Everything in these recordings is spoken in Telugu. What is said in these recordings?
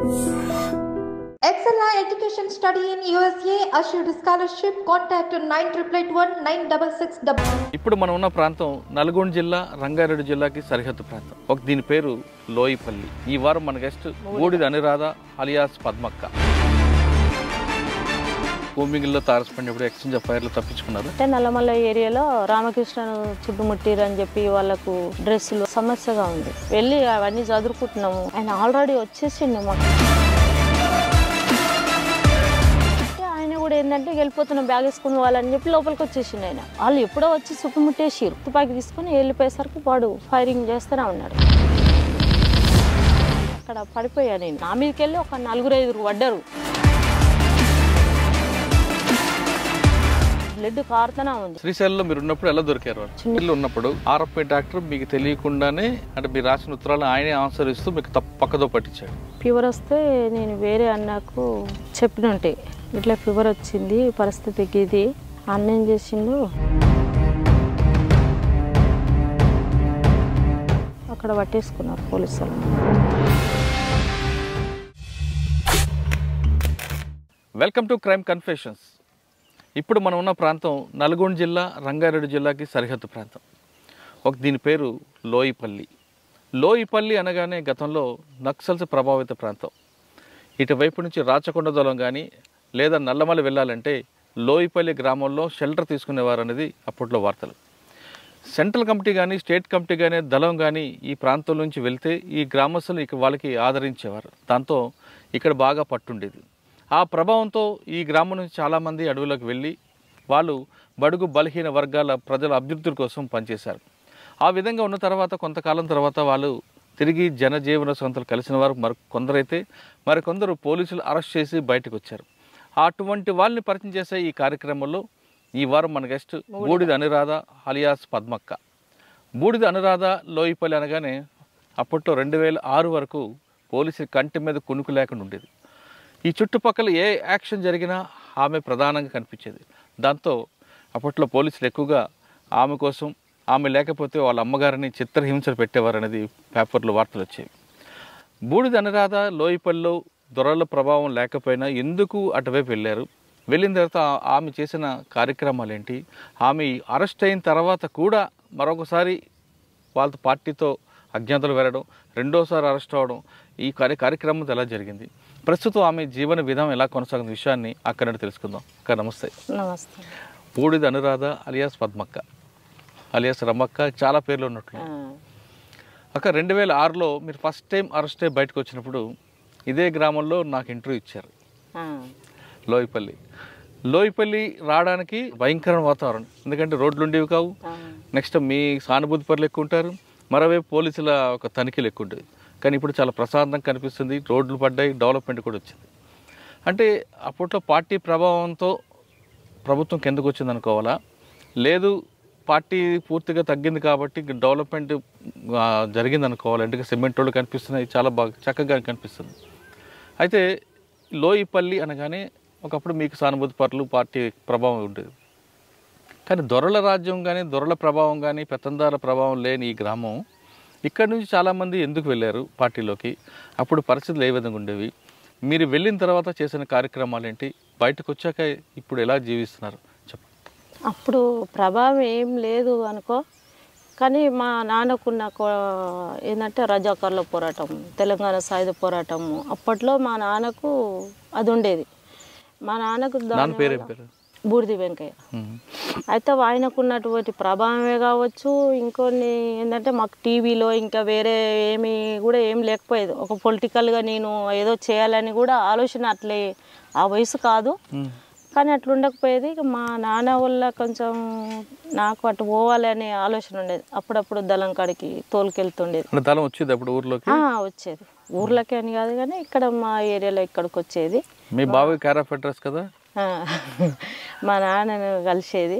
Excella Education Study in USA assured scholarship. Contact 9881 ఇప్పుడు మనం ఉన్న ప్రాంతం నల్గొండ జిల్లా రంగారెడ్డి జిల్లాకి సరిహద్దు ప్రాంతం. దీని పేరు లోయిపల్లి. ఈ వారం మన గెస్ట్ బూడిద అనురాధ అలియాస్ పద్మక్క. భూమిగిల్లో తారసపడినప్పుడు ఎక్స్చేంజ్ ఆఫ్ ఫైర్లు తప్పించుకున్నారు. నల్లమల్ల ఏరియాలో రామకృష్ణను చుట్టుముట్టిరు అని చెప్పి వాళ్ళకు డ్రెస్సులు సమస్యగా ఉంది. వెళ్ళి అవన్నీ చదువుకుంటున్నాము. ఆయన ఆల్రెడీ వచ్చేసిండు మాకు. ఆయన కూడా ఏంటంటే వెళ్ళిపోతున్నాం బ్యాగ్ వేసుకుని వాళ్ళని చెప్పి లోపలికి వచ్చేసిండు. ఆయన వాళ్ళు ఎప్పుడో వచ్చి చుట్టుముట్టేసిరు. తుపాకి తీసుకుని వెళ్ళిపోయేసరికి వాడు ఫైరింగ్ చేస్తూనే ఉన్నాడు. అక్కడ పడిపోయా నేను. నా మీదకి వెళ్ళి ఒక 4-5 పడ్డారు. బ్లడ్ కారుతూనే ఉంది. శ్రీశైలంలో మీరు ఉన్నప్పుడు ఎలా దొరికారు? చిన్నలు ఉన్నప్పుడు ఆర్ఎఫ్ఐ డాక్టర్ మీకు తెలియకుండానే అంటే మీరు రాసిన ఉత్తరాలను ఆయనే ఆన్సర్ ఇస్తూ మీకు పక్కదో పట్టించాడు. ఫీవర్ వస్తే నేను వేరే అన్నకు చెప్పినంటే ఇట్లా ఫీవర్ వచ్చింది, పరిస్థితికి ఇది అన్న ఏం చేసిండు, అక్కడ పట్టేసుకున్నారు పోలీసులు. Welcome to crime confessions. ఇప్పుడు మనం ఉన్న ప్రాంతం నల్గొండ జిల్లా రంగారెడ్డి జిల్లాకి సరిహద్దు ప్రాంతం. దీని పేరు లోయిపల్లి. లోయిపల్లి అనగానే గతంలో నక్సల్స్ ప్రభావిత ప్రాంతం. ఇటువైపు నుంచి రాచకొండ దళం కానీ లేదా నల్లమల వెళ్ళాలంటే లోయిపల్లి గ్రామంలో షెల్టర్ తీసుకునేవారు అనేది అప్పట్లో వార్తలు. సెంట్రల్ కమిటీ కానీ స్టేట్ కమిటీ కానీ దళం కానీ ఈ ప్రాంతం నుంచి వెళ్తే ఈ గ్రామస్తులు వాళ్ళకి ఆదరించేవారు. దాంతో ఇక్కడ బాగా పట్టుండేది. ఆ ప్రభావంతో ఈ గ్రామం నుంచి చాలామంది అడవులకు వెళ్ళి వాళ్ళు బడుగు బలహీన వర్గాల ప్రజల అభ్యున్నతుల కోసం పనిచేశారు. ఆ విధంగా ఉన్న తర్వాత కొంతకాలం తర్వాత వాళ్ళు తిరిగి జనజీవన సంస్థలు కలిసిన వారు కొందరైతే మరికొందరు పోలీసులు అరెస్ట్ చేసి బయటకు వచ్చారు. అటువంటి వాళ్ళని పరిచయం చేసే ఈ కార్యక్రమంలో ఈ వారం మన గెస్ట్ బూడిద అనురాధ అలియాస్ పద్మక్క. బూడిద అనురాధ లోయిపల్లి అనగానే అప్పట్లో 2006 వరకు పోలీసుల కంటి మీద కునుకు లేకుండా ఉండేది. ఈ చుట్టుపక్కల ఏ యాక్షన్ జరిగినా ఆమె ప్రధానంగా కనిపించేది. దాంతో అప్పట్లో పోలీసులు ఎక్కువగా ఆమె కోసం, ఆమె లేకపోతే వాళ్ళ అమ్మగారిని చిత్రహింసలు పెట్టేవారు అనేది పేపర్లో వార్తలు వచ్చేవి. బూడిద అనురాధ లోయిపల్లిలో దొరల ప్రభావం లేకపోయినా ఎందుకు అటువైపు వెళ్ళారు, వెళ్ళిన తర్వాత ఆమె చేసిన కార్యక్రమాలు ఏంటి, ఆమె అరెస్ట్ అయిన తర్వాత కూడా మరొకసారి వాళ్ళ పార్టీతో అజ్ఞాతలు వెళ్ళడం, రెండోసారి అరెస్ట్ అవ్వడం, ఈ కార్యక్రమం ఎలా జరిగింది, ప్రస్తుతం ఆమె జీవన విధానం ఎలా కొనసాగుతున్న విషయాన్ని అక్కడ తెలుసుకుందాం. అక్క నమస్తే. నమస్తే. బూడిద అనురాధ అలియాస్ పద్మక్క అలియాస్ రమక్క, చాలా పేర్లు ఉన్నట్లు. అక్క 2006లో మీరు ఫస్ట్ టైం అరెస్ట్ అయ్యి బయటకు వచ్చినప్పుడు ఇదే గ్రామంలో నాకు ఇంటర్వ్యూ ఇచ్చారు. లోయిపల్లి రావడానికి భయంకరమైన వాతావరణం. ఎందుకంటే రోడ్లు ఉండేవి కావు, నెక్స్ట్ మీ సానుభూతి పరులు ఎక్కువ ఉంటారు, మరోవైపు పోలీసుల ఒక తనిఖీలు ఎక్కువ ఉండేవి. కానీ ఇప్పుడు చాలా ప్రశాంతంగా కనిపిస్తుంది, రోడ్లు పడ్డాయి, డెవలప్మెంట్ కూడా వచ్చింది. అంటే అప్పట్లో పార్టీ ప్రభావంతో ప్రభుత్వం కిందకు వచ్చింది అనుకోవాలా, లేదు పార్టీ పూర్తిగా తగ్గింది కాబట్టి డెవలప్మెంట్ జరిగింది అనుకోవాలి. అంటే సిమెంట్ రోడ్లు కనిపిస్తున్నాయి, చాలా బాగా చక్కగా కనిపిస్తుంది. అయితే లోయిపల్లి అనగానే ఒకప్పుడు మీకు సానుభూతి పరులు పార్టీ ప్రభావం ఉండేది. కానీ దొరల రాజ్యం కానీ దొరల ప్రభావం కానీ పెత్తందారుల ప్రభావం లేని ఈ గ్రామం, ఇక్కడ నుంచి చాలామంది ఎందుకు వెళ్ళారు పార్టీలోకి, అప్పుడు పరిస్థితులు ఏ విధంగా ఉండేవి, మీరు వెళ్ళిన తర్వాత చేసిన కార్యక్రమాలు ఏంటి, బయటకు వచ్చాక ఇప్పుడు ఎలా జీవిస్తున్నారు చెప్పండి. అప్పుడు ప్రభావం ఏం లేదు అనుకో, కానీ మా నాన్నకున్న ఏంటంటే రజాకార్ల పోరాటం, తెలంగాణ సాయుధ పోరాటం, అప్పట్లో మా నాన్నకు అది ఉండేది. మా నాన్నకు బూడిది వెంకయ్య. అయితే ఆయనకున్నటువంటి ప్రభావమే కావచ్చు, ఇంకొన్ని ఏంటంటే మాకు టీవీలో ఇంకా వేరే ఏం లేకపోయేది. ఒక పొలిటికల్గా నేను ఏదో చేయాలని కూడా ఆలోచన అట్లే, ఆ వయసు కాదు కానీ అట్లా ఉండకపోయేది. మా నాన్న వల్ల కొంచెం నాకు అటు పోవాలి అనే ఆలోచన ఉండేది. అప్పుడప్పుడు దళం కాడికి తోలుకెళ్తుండేది. దళం వచ్చేది అప్పుడు ఊర్లోకి? వచ్చేది, ఊర్లోకి అని కాదు కానీ ఇక్కడ మా ఏరియాలో ఇక్కడికి వచ్చేది. మీ బాబాయ్ కేర్ ఆఫ్ అడ్రస్ కదా? మా నాన్నను కలిసేది,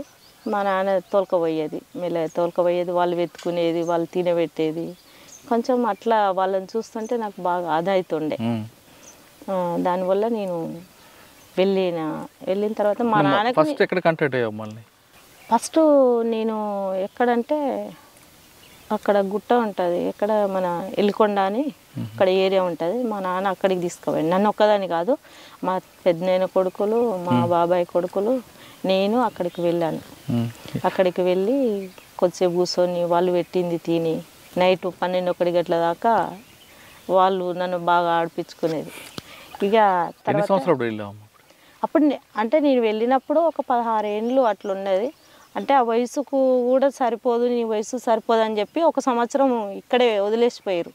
మా నాన్న తోలుకపోయేది, మెల్ల తోలుకపోయేది, వాళ్ళు వెతుకునేది, వాళ్ళు తినబెట్టేది. కొంచెం అట్లా వాళ్ళని చూస్తుంటే నాకు బాగా ఆదా అవుతుండే. దానివల్ల నేను వెళ్ళిన తర్వాత మా నాన్నకి ఫస్ట్ ఎక్కడ కాంటాక్ట్ అయ్యావు మళ్ళీ? ఫస్ట్ నేను ఎక్కడంటే అక్కడ గుట్ట ఉంటుంది, ఎక్కడ మన ఎల్కొండ అని అక్కడ ఏరియా ఉంటుంది. మా నాన్న అక్కడికి తీసుకుపోయాడు. నన్ను ఒక్కదాని కాదు, మా పెద్దనాయన కొడుకులు, మా బాబాయ్ కొడుకులు, నేను అక్కడికి వెళ్ళాను. అక్కడికి వెళ్ళి కొద్దిసేపు కూర్చొని వాళ్ళు పెట్టింది తిని నైట్ 12-1 గంటల దాకా వాళ్ళు నన్ను బాగా ఆడిపించుకునేది. ఇక అప్పుడు అంటే నేను వెళ్ళినప్పుడు ఒక 16 ఏళ్ళు అట్లున్నది. అంటే ఆ వయసుకు కూడా సరిపోదు, నీ వయసు సరిపోదు అని చెప్పి 1 సంవత్సరం ఇక్కడే వదిలేసిపోయారు.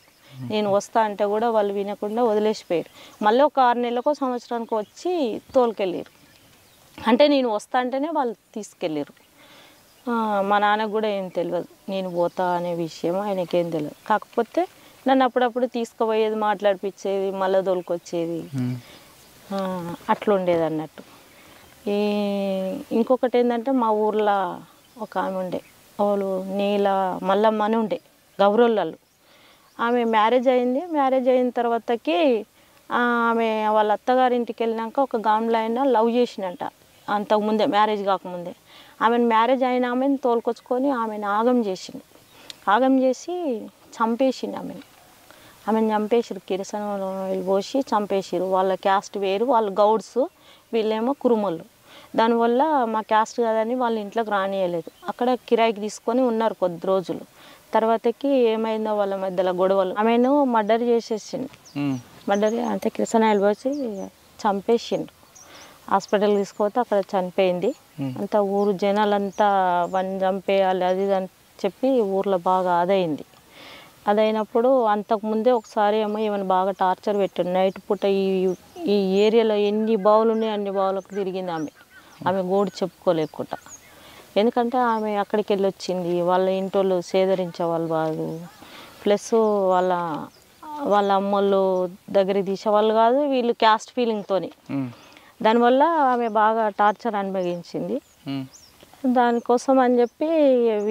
నేను వస్తా అంటే కూడా వాళ్ళు వినకుండా వదిలేసిపోయారు. మళ్ళీ ఒక 6 నెలలకు సంవత్సరానికి వచ్చి తోలుకెళ్ళారు. అంటే నేను వస్తా అంటేనే వాళ్ళు తీసుకెళ్ళారు. మా నాన్నకు కూడా ఏం తెలియదు నేను పోతా అనే విషయం, ఆయనకేం తెలియదు. కాకపోతే నన్ను అప్పుడప్పుడు తీసుకుపోయేది, మాట్లాడిపించేది, మళ్ళీ తోలుకొచ్చేది, అట్లా ఉండేది అన్నట్టు. ఇంకొకటి ఏంటంటే మా ఊర్లో ఒక ఆమె ఉండే, వాళ్ళు నీల మల్లమ్మ అని ఉండే, గౌరవులలో. ఆమె మ్యారేజ్ అయింది. మ్యారేజ్ అయిన తర్వాతకి ఆమె వాళ్ళ అత్తగారింటికి వెళ్ళినాక ఒక గామ్లో అయినా లవ్ చేసినట్ట. అంతకుముందే మ్యారేజ్ కాకముందే ఆమెను మ్యారేజ్ అయిన ఆమెను తోలుకొచ్చుకొని ఆమెను ఆగం చేసింది. ఆగం చేసి చంపేసింది ఆమెను చంపేసిరు. కిరసనంలో పోసి చంపేసిరు. వాళ్ళ క్యాస్ట్ వేరు, వాళ్ళు గౌడ్స్, వీళ్ళేమో కురుమలు. దానివల్ల మా క్యాస్ట్ కాదని వాళ్ళ ఇంట్లోకి రానియలేదు. అక్కడ కిరాయికి తీసుకొని ఉన్నారు కొద్ది రోజులు. తర్వాతకి ఏమైందో వాళ్ళ మధ్యలో గొడవలు, ఆమెను మర్డర్ చేసేసిండు. మర్డర్ అంటే కిరసనాయలు పోసి చంపేసిండు. హాస్పిటల్కి తీసుకుపోతే అక్కడ చనిపోయింది. అంతా ఊరు జనాలంతా వన్ చంపేయాలి అది అని చెప్పి ఊర్లో బాగా అదైంది. అదైనప్పుడు అంతకుముందే ఒకసారి ఏమో ఏమైనా బాగా టార్చర్ పెట్టాడు. నైట్ పూట ఈ ఏరియాలో ఎన్ని బావులు ఉన్నాయి అన్ని బావులకు తిరిగింది ఆమె గోడు చెప్పుకోలేకుండా. ఎందుకంటే ఆమె అక్కడికి వెళ్ళి వచ్చింది, వాళ్ళ ఇంటోళ్ళు సేదరించేవాళ్ళు కాదు, ప్లస్ వాళ్ళ అమ్మోళ్ళు దగ్గరికి తీసేవాళ్ళు కాదు, వీళ్ళు క్యాస్ట్ ఫీలింగ్తోని. దానివల్ల ఆమె బాగా టార్చర్ అనుభవించింది. దానికోసం అని చెప్పి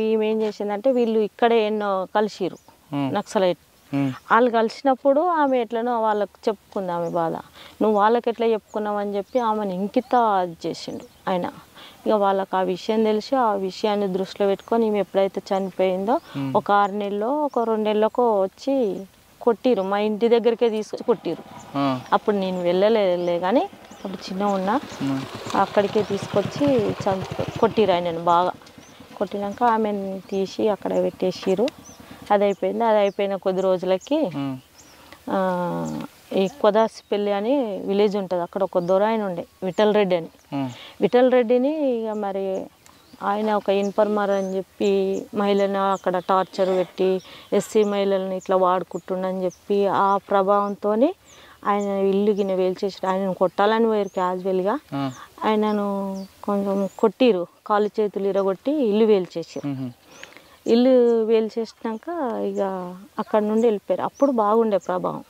ఈమె ఏం చేసిందంటే, వీళ్ళు ఇక్కడే ఎన్నో కలిసిరు నక్సలైట్. వాళ్ళు కలిసినప్పుడు ఆమె ఎట్లనో వాళ్ళకు చెప్పుకుంది ఆమె బాధ. నువ్వు వాళ్ళకి ఎట్లా చెప్పుకున్నావు అని చెప్పి ఆమెను ఇంకిత చేసిండు ఆయన. ఇక వాళ్ళకి ఆ విషయం తెలిసి ఆ విషయాన్ని దృష్టిలో పెట్టుకొని ఈమె ఎప్పుడైతే చనిపోయిందో ఒక 6 నెలలో ఒక 2 నెలలకో వచ్చి కొట్టిరు. మా ఇంటి దగ్గరికే తీసుకొచ్చి కొట్టిరు. అప్పుడు నేను వెళ్ళలే కానీ అప్పుడు చిన్న ఉన్నా, అక్కడికే తీసుకొచ్చి కొట్టిరు ఆయనను బాగా. కొట్టినాక ఆమెను తీసి అక్కడ పెట్టేసిరు. అది అయిపోయింది. అది అయిపోయిన కొద్ది రోజులకి ఈ కొదాసిపల్లి అని విలేజ్ ఉంటుంది, అక్కడ ఒక దొర ఆయన ఉండే, విఠల్ రెడ్డి అని. విఠల్ రెడ్డిని ఇక మరి ఆయన ఒక ఇన్ఫర్మర్ అని చెప్పి మహిళను అక్కడ టార్చర్ పెట్టి ఎస్సీ మహిళలను ఇట్లా వాడుకుంటుండని చెప్పి ఆ ప్రభావంతో ఆయన ఇల్లు గిన్నె వేల్చేసారు. ఆయనను కొట్టాలని పోయారు క్యాజువల్గా. ఆయనను కొంచెం కొట్టిరు, కాళ్ళు చేతులు ఇరగొట్టి ఇల్లు వేల్చేసారు. ఇల్లు వేల్చేసినాక ఇక అక్కడ నుండి వెళ్ళిపోయారు. అప్పుడు బాగుండే ప్రభావం.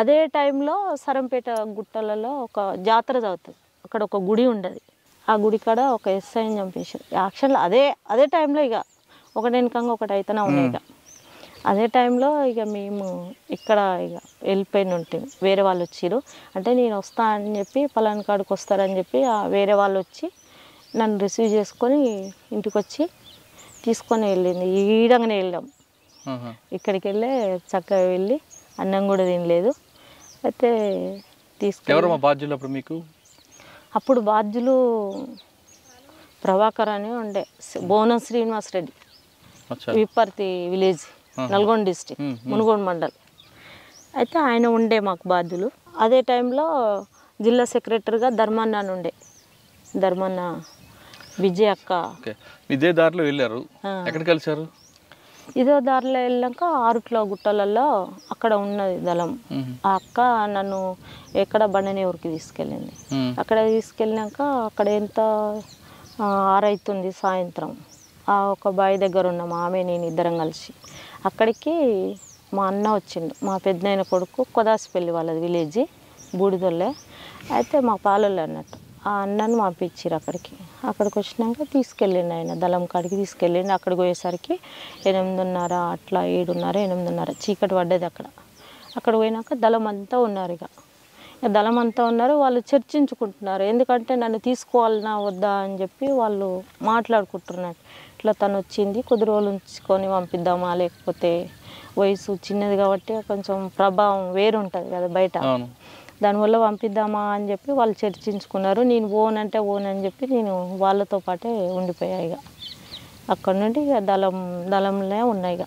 అదే టైంలో సరంపేట గుట్టలలో ఒక జాతర జరుగుతుంది. అక్కడ ఒక గుడి ఉండదు. ఆ గుడి కాడ ఒక ఎస్ఐని చంపేశారు. యాక్షన్లో అదే టైంలో ఇక ఒకటి వెనకంగా ఒకటి అయితేనే ఉన్నాయి. ఇక అదే టైంలో ఇక మేము ఇక్కడ ఇక వెళ్ళిపోయిన ఉంటాం. వేరే వాళ్ళు వచ్చిర్రు. అంటే నేను వస్తా అని చెప్పి పలానా కాడికి వస్తారని చెప్పి వేరే వాళ్ళు వచ్చి నన్ను రిసీవ్ చేసుకొని ఇంటికి వచ్చి తీసుకొని వెళ్ళింది. ఈడంగానే వెళ్ళాం. ఇక్కడికి వెళ్ళి చక్కగా వెళ్ళి అన్నం కూడా తినలేదు. అయితే తీసుకెళ్ళి బాధ్యులు అప్పుడు మీకు అప్పుడు బాధ్యులు ప్రభాకర్ అని ఉండే, బోనం శ్రీనివాస్ రెడ్డి, విప్పర్తి విలేజ్, నల్గొండ డిస్ట్రిక్ట్, మునుగోడు మండల్. అయితే ఆయన ఉండే మాకు బాధ్యులు. అదే టైంలో జిల్లా సెక్రటరీగా ధర్మన్న అని ఉండే, ధర్మన్న విజయ్ అక్క. ఇదే దారిలో వెళ్ళారు, ఎక్కడ కలిసారు? ఇదో దారిలో వెళ్ళాక ఆరుట్ల గుట్టలలో అక్కడ ఉన్నది దళం. ఆ అక్క నన్ను ఎక్కడ బండనేవురికి తీసుకెళ్ళింది. అక్కడ తీసుకెళ్ళినాక అక్కడ ఎంత 6 అవుతుంది సాయంత్రం. ఒక బావి దగ్గర ఉన్నాం ఆమె నేను ఇద్దరం కలిసి. అక్కడికి మా అన్న వచ్చిండు, మా పెద్దనాయన కొడుకు, కొదాసిపల్లి వాళ్ళది విలేజ్, బూడిదొల్లే. అయితే మా పాలొల్లే అన్నట్టు. ఆ అన్నను పంపించారు అక్కడికి వచ్చినాక తీసుకెళ్ళిండు ఆయన దళం కాడికి తీసుకెళ్ళిండు. అక్కడికి పోయేసరికి 8:30 అట్లా 7:30 8:30 చీకటి పడ్డది అక్కడ పోయినాక దళం అంతా ఉన్నారు. ఇక దళం అంతా ఉన్నారు. వాళ్ళు చర్చించుకుంటున్నారు, ఎందుకంటే నన్ను తీసుకోవాలన్నా వద్దా అని చెప్పి వాళ్ళు మాట్లాడుకుంటున్నారు. ఇట్లా తను వచ్చింది, కొద్ది రోజులు ఉంచుకొని పంపిద్దామా లేకపోతే వయసు చిన్నది కాబట్టి కొంచెం ప్రభావం వేరుంటుంది కదా బయట. అవును. దానివల్ల పంపిద్దామా అని చెప్పి వాళ్ళు చర్చించుకున్నారు. నేను ఓనంటే ఓనని చెప్పి నేను వాళ్ళతో పాటే ఉండిపోయా. ఇక అక్కడ నుండి ఇక దళంలో ఉన్నాయి. ఇక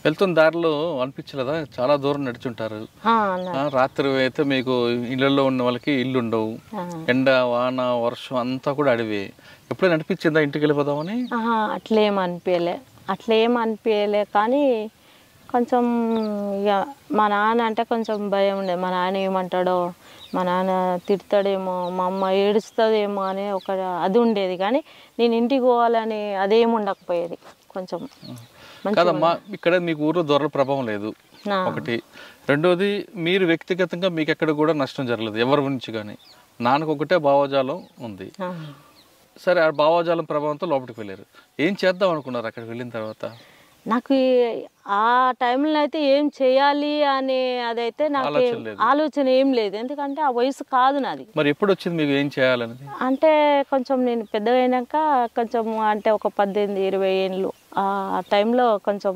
వెళ్తున్న దారిలో అనిపించలేదా చాలా దూరం నడిచుంటారు, రాత్రి అయితే మీకు ఇళ్ళల్లో ఉన్న వాళ్ళకి ఇల్లు ఉండవు, ఎండ వాన వర్షం అంతా కూడా అడవి, ఎప్పుడైనా అనిపించిందా ఇంటికి వెళ్ళిపోదామని? అట్లేం అనిపించలే కానీ కొంచెం ఇక మా నాన్న అంటే కొంచెం భయం ఉండేది. మా నాన్న ఏమంటాడో, మా నాన్న తిడతాడేమో, మా అమ్మ ఏడుస్తుందేమో అనే ఒక అది ఉండేది. కానీ నేను ఇంటికి పోవాలని అదేమి ఉండకపోయేది. కొంచెం కాదమ్మా, ఇక్కడ మీకు ఊర్లో దొరల ప్రభావం లేదు ఒకటి, రెండోది మీరు వ్యక్తిగతంగా మీకు ఎక్కడ కూడా నష్టం జరగలేదు ఎవరి నుంచి కానీ. నాన్నకు ఒకటే భావజాలం ఉంది. సరే, ఆ భావజాలం ప్రభావంతో లోపలికి వెళ్ళారు. ఏం చేద్దాం అనుకున్నారు అక్కడికి వెళ్ళిన తర్వాత? నాకు ఆ టైంలో అయితే ఏం చేయాలి అనే అదైతే నాకు ఆలోచన ఏం లేదు. ఎందుకంటే ఆ వయసు కాదు నాది. మరి ఎప్పుడు వచ్చింది మీకు ఏం చేయాలని? అంటే కొంచెం నేను పెద్దగా అయినాక కొంచెం అంటే ఒక 18-20 ఏళ్ళు ఆ టైంలో కొంచెం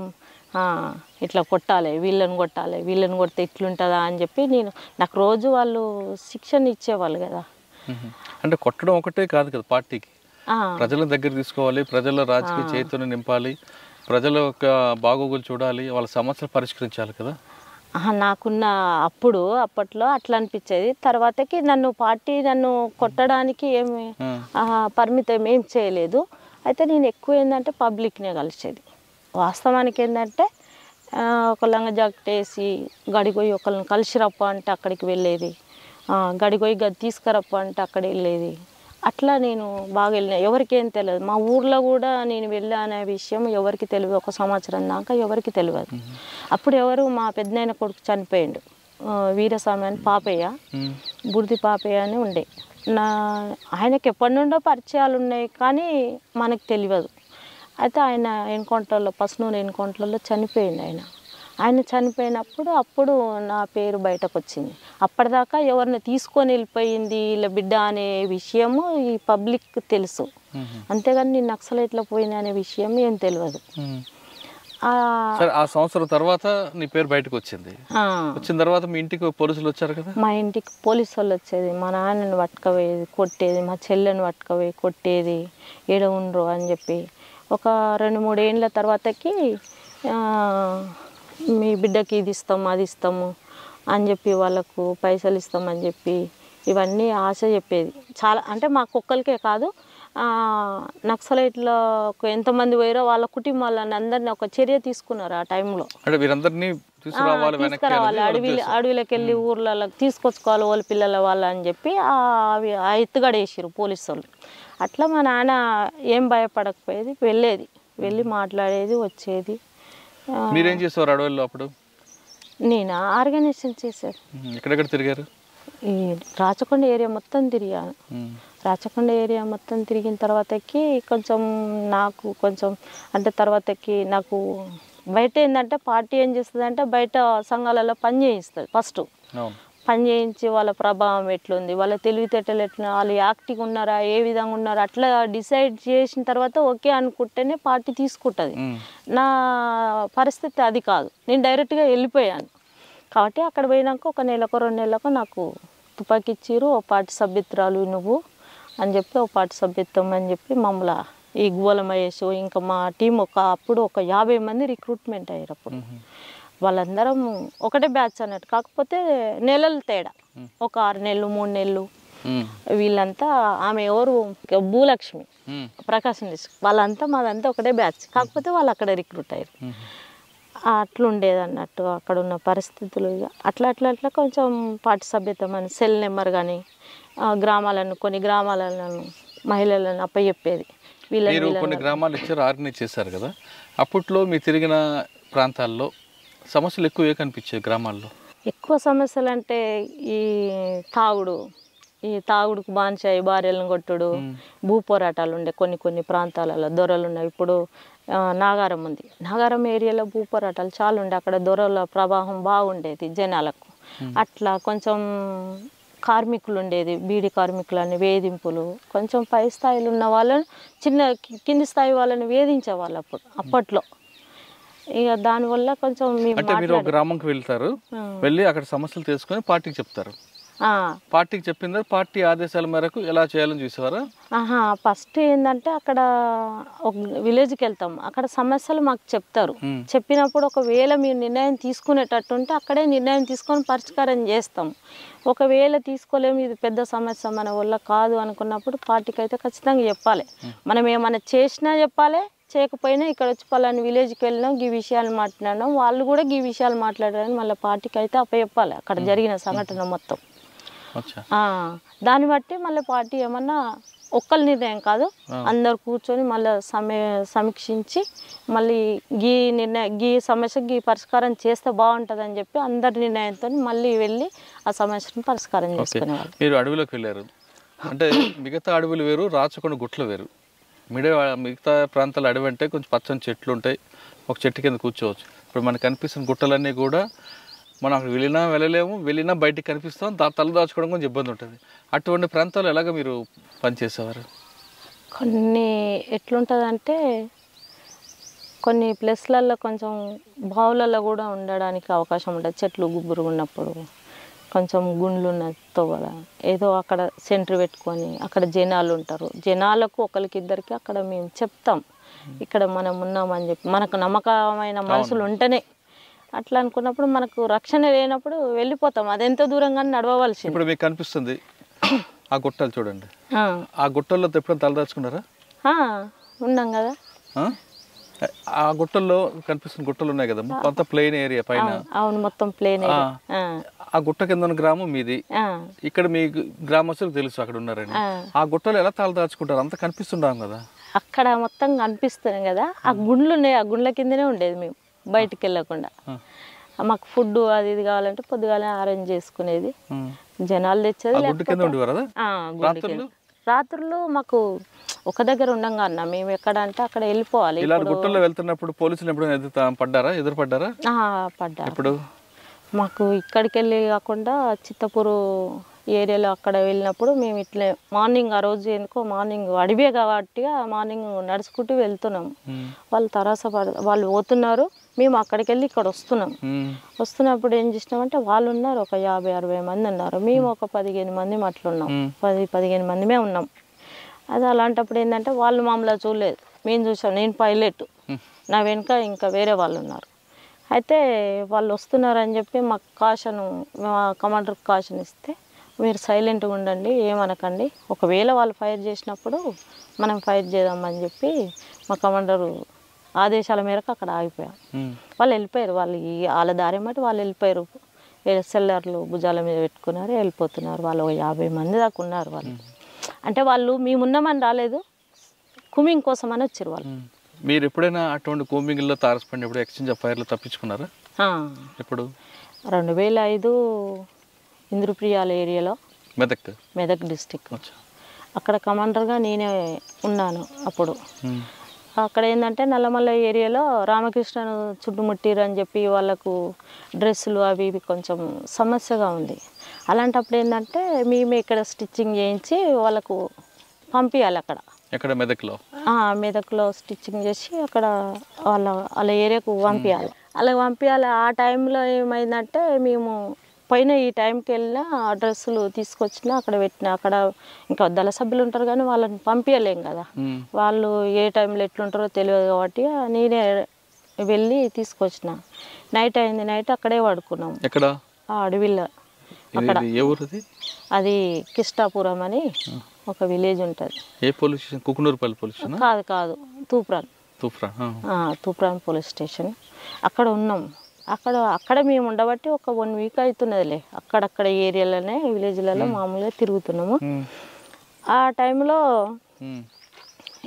ఇట్లా కొట్టాలి, వీళ్ళని కొడితే ఇట్లుంటుందా అని చెప్పి నాకు రోజు వాళ్ళు శిక్షణ ఇచ్చేవాళ్ళు కదా. అంటే కొట్టడం ఒకటే కాదు కదా, పార్టీకి ప్రజల దగ్గర తీసుకోవాలి, ప్రజల రాజకీయ చైతన్యం నింపాలి, ప్రజల యొక్క బాగోగులు చూడాలి, వాళ్ళ సమస్యలు పరిష్కరించాలి కదా. నాకున్న అప్పట్లో అట్లా అనిపించేది. తర్వాతకి పార్టీ నన్ను కొట్టడానికి ఏమి పరిమితం ఏం చేయలేదు. అయితే నేను ఎక్కువ ఏంటంటే పబ్లిక్నే కలిసేది. వాస్తవానికి ఏంటంటే ఒక లంగ జాకెట్ వేసి గడిపోయి ఒకళ్ళని కలిసిరప్ప అంటే అక్కడికి వెళ్ళేది, గడిపోయి గది తీసుకురప్ప అంటే అక్కడ వెళ్ళేది. అట్లా నేను బాగా వెళ్ళిన. ఎవరికేం తెలియదు, మా ఊర్లో కూడా నేను వెళ్ళా అనే విషయం ఎవరికి తెలియదు. ఒక సంవత్సరం దాకా ఎవరికి తెలియదు. అప్పుడు మా పెద్దనాయన కొడుకు చనిపోయిండు, వీరస్వామి అని పాపయ్య, బుడిది పాపయ్య అని ఉండే. ఆయనకి ఎప్పటి నుండో పరిచయాలు ఉన్నాయి కానీ మనకు తెలియదు. అయితే ఆయన ఎన్కౌంటర్లో, పసునూరు ఎన్కౌంటర్లో చనిపోయింది. ఆయన చనిపోయినప్పుడు నా పేరు బయటకు వచ్చింది. అప్పటిదాకా ఎవరిని తీసుకొని వెళ్ళిపోయింది ఇలా బిడ్డ అనే విషయము ఈ పబ్లిక్ తెలుసు, అంతేగాని నేను నక్సలైట్లో పోయినా అనే విషయం ఏం తెలియదు. ఆ సంవత్సరం తర్వాత నీ పేరు బయటకు వచ్చింది. వచ్చిన తర్వాత మీ ఇంటికి పోలీసులు వచ్చారు కదా? మా ఇంటికి పోలీసు వాళ్ళు వచ్చేది, మా నాన్నని పట్టుకపోయేది, కొట్టేది, మా చెల్లెని పట్టుకపోయి కొట్టేది, ఏడ ఉండరు అని చెప్పి. ఒక 2-3 ఏళ్ళ తర్వాతకి మీ బిడ్డకి ఇది ఇస్తాము అది ఇస్తాము అని చెప్పి వాళ్ళకు పైసలు ఇస్తామని చెప్పి ఇవన్నీ ఆశ చెప్పేది. చాలా అంటే మా కుక్కలకే కాదు, నక్సలైట్లో ఎంతమంది పోయారో వాళ్ళ కుటుంబాలను అందరినీ ఒక చర్య తీసుకున్నారు ఆ టైంలో. తీసుకురావాలి, అడవిలోకి వెళ్ళి ఊర్లలో తీసుకొచ్చుకోవాలి వాళ్ళ పిల్లల అని చెప్పి ఆ ఎత్తుగడేసారు పోలీసు వాళ్ళు. అట్లా మా నాన్న ఏం భయపడకపోయేది, వెళ్ళి మాట్లాడేది, వచ్చేది. మీరేం చేసేవారు అడవుల్లో అప్పుడు? నేను ఆర్గనైజేషన్ చేశాను. ఎక్కడెక్కడ తిరిగారు? ఈ రాచకొండ ఏరియా మొత్తం తిరిగాను. రాచకొండ ఏరియా మొత్తం తిరిగిన తర్వాతకి నాకు అంటే తర్వాతకి నాకు బయట ఏంటంటే పార్టీ ఏం చేస్తుంది అంటే బయట సంఘాలలో పని చేయిస్తుంది. ఫస్ట్ పని చేయించి వాళ్ళ ప్రభావం ఎట్లుంది, వాళ్ళ తెలివితేటలు ఎట్లా, వాళ్ళు యాక్టివ్గా ఉన్నారా, ఏ విధంగా ఉన్నారా, అట్లా డిసైడ్ చేసిన తర్వాత ఓకే అనుకుంటేనే పార్టీ తీసుకుంటుంది. నా పరిస్థితి అది కాదు, నేను డైరెక్ట్గా వెళ్ళిపోయాను. కాబట్టి అక్కడ పోయినాక 1 నెలకో 2 నెలలకు నాకు తుపాకీ ఇచ్చిర్రు. ఓ పార్టీ సభ్యత్రాలు నువ్వు అని చెప్పి, ఓ పార్టీ సభ్యత్వం అని చెప్పి మమ్మల్ని ఈ గువ్వల మహేష్ ఇంకా మా టీం అప్పుడు ఒక 50 మంది రిక్రూట్మెంట్ అయ్యారు. అప్పుడు వాళ్ళందరం ఒకటే బ్యాచ్ అన్నట్టు, కాకపోతే నెలలు తేడా, ఒక 6 నెలలు 3 నెలలు. వీళ్ళంతా ఆమె ఎవరు భూలక్ష్మి, ప్రకాశం డిస్ట్రిక్ట్, వాళ్ళంతా మాదంతా ఒకటే బ్యాచ్, కాకపోతే వాళ్ళు అక్కడ రిక్రూట్ అయ్యారు. అట్లుండేది అన్నట్టు అక్కడ ఉన్న పరిస్థితులు. అట్లా కొంచెం పార్టీ సభ్యత్వం అని సెల్ నెంబర్ కానీ కొన్ని గ్రామాలను మహిళలను అప్పచెప్పేది. మీరు కొన్ని గ్రామాలు ఇచ్చారు, ఆర్గనైజ్ చేశారు కదా. అప్పట్లో మీరు తిరిగిన ప్రాంతాల్లో సమస్యలు ఎక్కువ కనిపించాయి గ్రామాల్లో? ఎక్కువ సమస్యలు అంటే ఈ తాగుడుకు బానిసాయి, భార్యలను కొట్టుడు, భూ పోరాటాలు ఉండే కొన్ని ప్రాంతాలలో దొరలు ఉన్నాయి. ఇప్పుడు నాగారం ఉంది, నాగారం ఏరియాలో భూ పోరాటాలు చాలా ఉండే, అక్కడ దొరల ప్రభావం బాగుండేది జనాలకు. అట్లా కొంచెం కార్మికులు ఉండేది, బీడీ కార్మికులని వేధింపులు, కొంచెం పై స్థాయిలో ఉన్న వాళ్ళని కింది స్థాయి వాళ్ళని వేధించేవాళ్ళు అప్పట్లో. ఇక దానివల్ల కొంచెం మేము అంటే మీరు ఒక గ్రామంకి వెళ్తారు, వెళ్ళి అక్కడ సమస్యలు తెలుసుకొని పార్టీకి చెప్తారు. పార్టీకి చెప్పిన తర్వాత పార్టీ ఆదేశాల మేరకు ఎలా చేయాలని చూసేవారా? ఫస్ట్ ఏంటంటే అక్కడ ఒక విలేజ్కి వెళ్తాం, అక్కడ సమస్యలు మాకు చెప్తారు. చెప్పినప్పుడు ఒకవేళ మీరు నిర్ణయం తీసుకునేటట్టు ఉంటే అక్కడే నిర్ణయం తీసుకొని పరిష్కారం చేస్తాం. ఒకవేళ తీసుకోలేము, ఇది పెద్ద సమస్య మన వల్ల కాదు అనుకున్నప్పుడు పార్టీకి అయితే ఖచ్చితంగా చెప్పాలి. మనం ఏమైనా చేసినా చెప్పాలి, చేయకపోయినా ఇక్కడ వచ్చి పలాని విలేజ్కి వెళ్ళినాం, ఈ విషయాలు మాట్లాడినాం, వాళ్ళు కూడా ఈ విషయాలు మాట్లాడారని మళ్ళీ పార్టీకి అయితే అప్పచెప్పాలి అక్కడ జరిగిన సంఘటన మొత్తం. దాన్ని బట్టి మళ్ళీ పార్టీ ఏమన్నా ఒక్కరి నిర్ణయం కాదు, అందరు కూర్చొని మళ్ళీ సమీక్షించి మళ్ళీ గీ సమస్యకి పరిష్కారం చేస్తే బాగుంటుంది అని చెప్పి అందరి నిర్ణయంతో మళ్ళీ వెళ్ళి ఆ సమస్యను పరిష్కారం చేసుకునేవాళ్ళు. మీరు అడవిలోకి వెళ్ళారు అంటే మిగతా అడవులు వేరు, రాచకొండ గుట్లు వేరు. మిగతా ప్రాంతాల అడవి అంటే కొంచెం పచ్చని చెట్లు ఉంటాయి, ఒక చెట్టు కింద కూర్చోవచ్చు. ఇప్పుడు మనకు కనిపిస్తున్న గుట్టలన్నీ కూడా మనం అక్కడ వెళ్ళలేము, వెళ్ళినా బయటికి కనిపిస్తాం, తల దాచుకోవడం కొంచెం ఇబ్బంది ఉంటుంది. అటువంటి ప్రాంతాలు ఎలాగ మీరు పనిచేసేవారు? కొన్ని ఎట్లుంటుందంటే కొన్ని ప్లేస్లలో కొంచెం బావులలో కూడా ఉండడానికి అవకాశం ఉంటుంది. చెట్లు గుబ్బురు ఉన్నప్పుడు కొంచెం గుండ్లు ఉన్న తోవల ఏదో అక్కడ సెంటర్ పెట్టుకొని అక్కడ జనాలు ఉంటారు, జనాలకు ఒకరికిద్దరికి అక్కడ మేము చెప్తాం ఇక్కడ మనం ఉన్నామని చెప్పి. మనకు నమ్మకమైన మనుషులు ఉంటేనే అట్లా అనుకున్నప్పుడు మనకు రక్షణ లేనప్పుడు వెళ్ళిపోతాం, అదెంత దూరంగా నడవవలసింది. ఇప్పుడు మీకు కనిపిస్తుంది ఆ గుట్టలు చూడండి, ఆ గుట్టల్లో ఎప్పుడైనా తలదాచుకున్నారా? ఉన్నాం కదా. ఆ గుట్టల్లో కనిపిస్తున్న గుట్టలు ఉన్నాయి కదా, మొత్తం ప్లెయిన్ ఏరియా పైన. అవును, మొత్తం ప్లెయిన్ ఏరియా. ఆ గుట్ట కింద ఉన్న గ్రామం మీది, ఇక్కడ మీ గ్రామస్తులకు తెలుసు అక్కడ ఉన్నారని. ఆ గుట్టలు ఎలా తలదాచుకుంటారు? అంత కనిపిస్తుంటాం కదా, అక్కడ మొత్తం కనిపిస్తున్నాం కదా. ఆ గుండ్లు ఉన్నాయి, ఆ గుండ్ల కిందనే ఉండేది మేము, బయటికి వెళ్ళకుండా. మాకు ఫుడ్ అది ఇది కావాలంటే పొద్దుగాలే అరేంజ్ చేసుకునేది, జనాలు తెచ్చేది. రాత్రులు మాకు ఒక దగ్గర ఉండంగా అన్న మేము ఎక్కడ అంటే అక్కడ వెళ్ళిపోవాలి. గుట్టల్లో వెళ్తున్నప్పుడు పోలీసులు ఎప్పుడు పడ్డారా? ఎదురుపడ్డారా? పడ్డారు. ఇప్పుడు మాకు ఇక్కడికి వెళ్ళి కాకుండా చిత్తపూరు ఏరియాలో అక్కడ వెళ్ళినప్పుడు మేము ఇట్లే మార్నింగ్, ఆ రోజు ఎందుకో మార్నింగ్ అడివే కాబట్టి మార్నింగ్ నడుచుకుంటూ వెళ్తున్నాము. వాళ్ళు వాళ్ళు పోతున్నారు, మేము అక్కడికి వెళ్ళి ఇక్కడ వస్తున్నప్పుడు ఏం చేసినామంటే వాళ్ళు ఉన్నారు ఒక 50-60 మంది ఉన్నారు, మేము ఒక 15 మంది అట్లున్నాం, 10-15 మందిమే ఉన్నాం. అది అలాంటప్పుడు ఏంటంటే వాళ్ళు మామూలుగా చూడలేదు, మేము చూసాం. నేను పైలట్, నా వెనుక ఇంకా వేరే వాళ్ళు ఉన్నారు. అయితే వాళ్ళు వస్తున్నారని చెప్పి మాకు మా కమాండర్కి కాషన్ ఇస్తే, మీరు సైలెంట్గా ఉండండి, ఏమనకండి, ఒకవేళ వాళ్ళు ఫైర్ చేసినప్పుడు మనం ఫైర్ చేద్దామని చెప్పి మా కమాండరు ఆదేశాల మేరకు అక్కడ ఆగిపోయాం. వాళ్ళు వెళ్ళిపోయారు, వాళ్ళ దారి బట్టి వాళ్ళు వెళ్ళిపోయారు. సెల్లర్లు భుజాల మీద పెట్టుకున్నారు, వెళ్ళిపోతున్నారు. వాళ్ళు 50 మంది దాకా ఉన్నారు. వాళ్ళు అంటే వాళ్ళు మేమున్నామని రాలేదు, కుమింగ్ కోసం అని వచ్చారు వాళ్ళు. మీరు ఎప్పుడైనా అటువంటి కూంబింగ్లో తారసపడినప్పుడు ఎక్స్చేంజ్ ఆఫ్ ఫైర్లో తప్పించుకున్నారా? ఎప్పుడు? 2005 ఇంద్రప్రియాల ఏరియాలో, మెదక్ డిస్టిక్. అక్కడ కమాండర్గా నేనే ఉన్నాను అప్పుడు. అక్కడ ఏంటంటే నల్లమల్ల ఏరియాలో రామకృష్ణను చుట్టుముట్టిరు అని చెప్పి వాళ్ళకు డ్రెస్సులు అవి ఇవి కొంచెం సమస్యగా ఉంది. అలాంటప్పుడు ఏంటంటే మేమే ఇక్కడ స్టిచ్చింగ్ చేయించి వాళ్ళకు పంపించాలి. ఎక్కడ? మెదక్లో స్టిచ్చింగ్ చేసి అక్కడ వాళ్ళ ఏరియాకు పంపించాలి. అలా పంపించాలి. ఆ టైంలో ఏమైందంటే మేము పైన ఈ టైంకి వెళ్ళినా ఆ డ్రెస్సులు తీసుకొచ్చినా అక్కడ పెట్టినా, అక్కడ ఇంకా దళ సభ్యులు ఉంటారు కానీ వాళ్ళని పంపించలేం కదా, వాళ్ళు ఏ టైంలో ఎట్లుంటారో తెలియదు కాబట్టి నేనే వెళ్ళి తీసుకొచ్చిన. నైట్ అయింది, నైట్ అక్కడే పడుకున్నాం. ఆ అడవిలో. అక్కడ అది కిష్టాపురం అని ఒక విలేజ్ ఉంటుంది. ఏ police station? Kukunoorpally police station? కాదు, తూప్రాన్ పోలీస్ స్టేషన్. అక్కడ ఉన్నాం. అక్కడ మేము ఉండబట్టి ఒక 1 వీక్ అవుతున్నదిలే. అక్కడక్కడ ఏరియాలోనే విలేజ్లలో మామూలుగా తిరుగుతున్నాము. ఆ టైంలో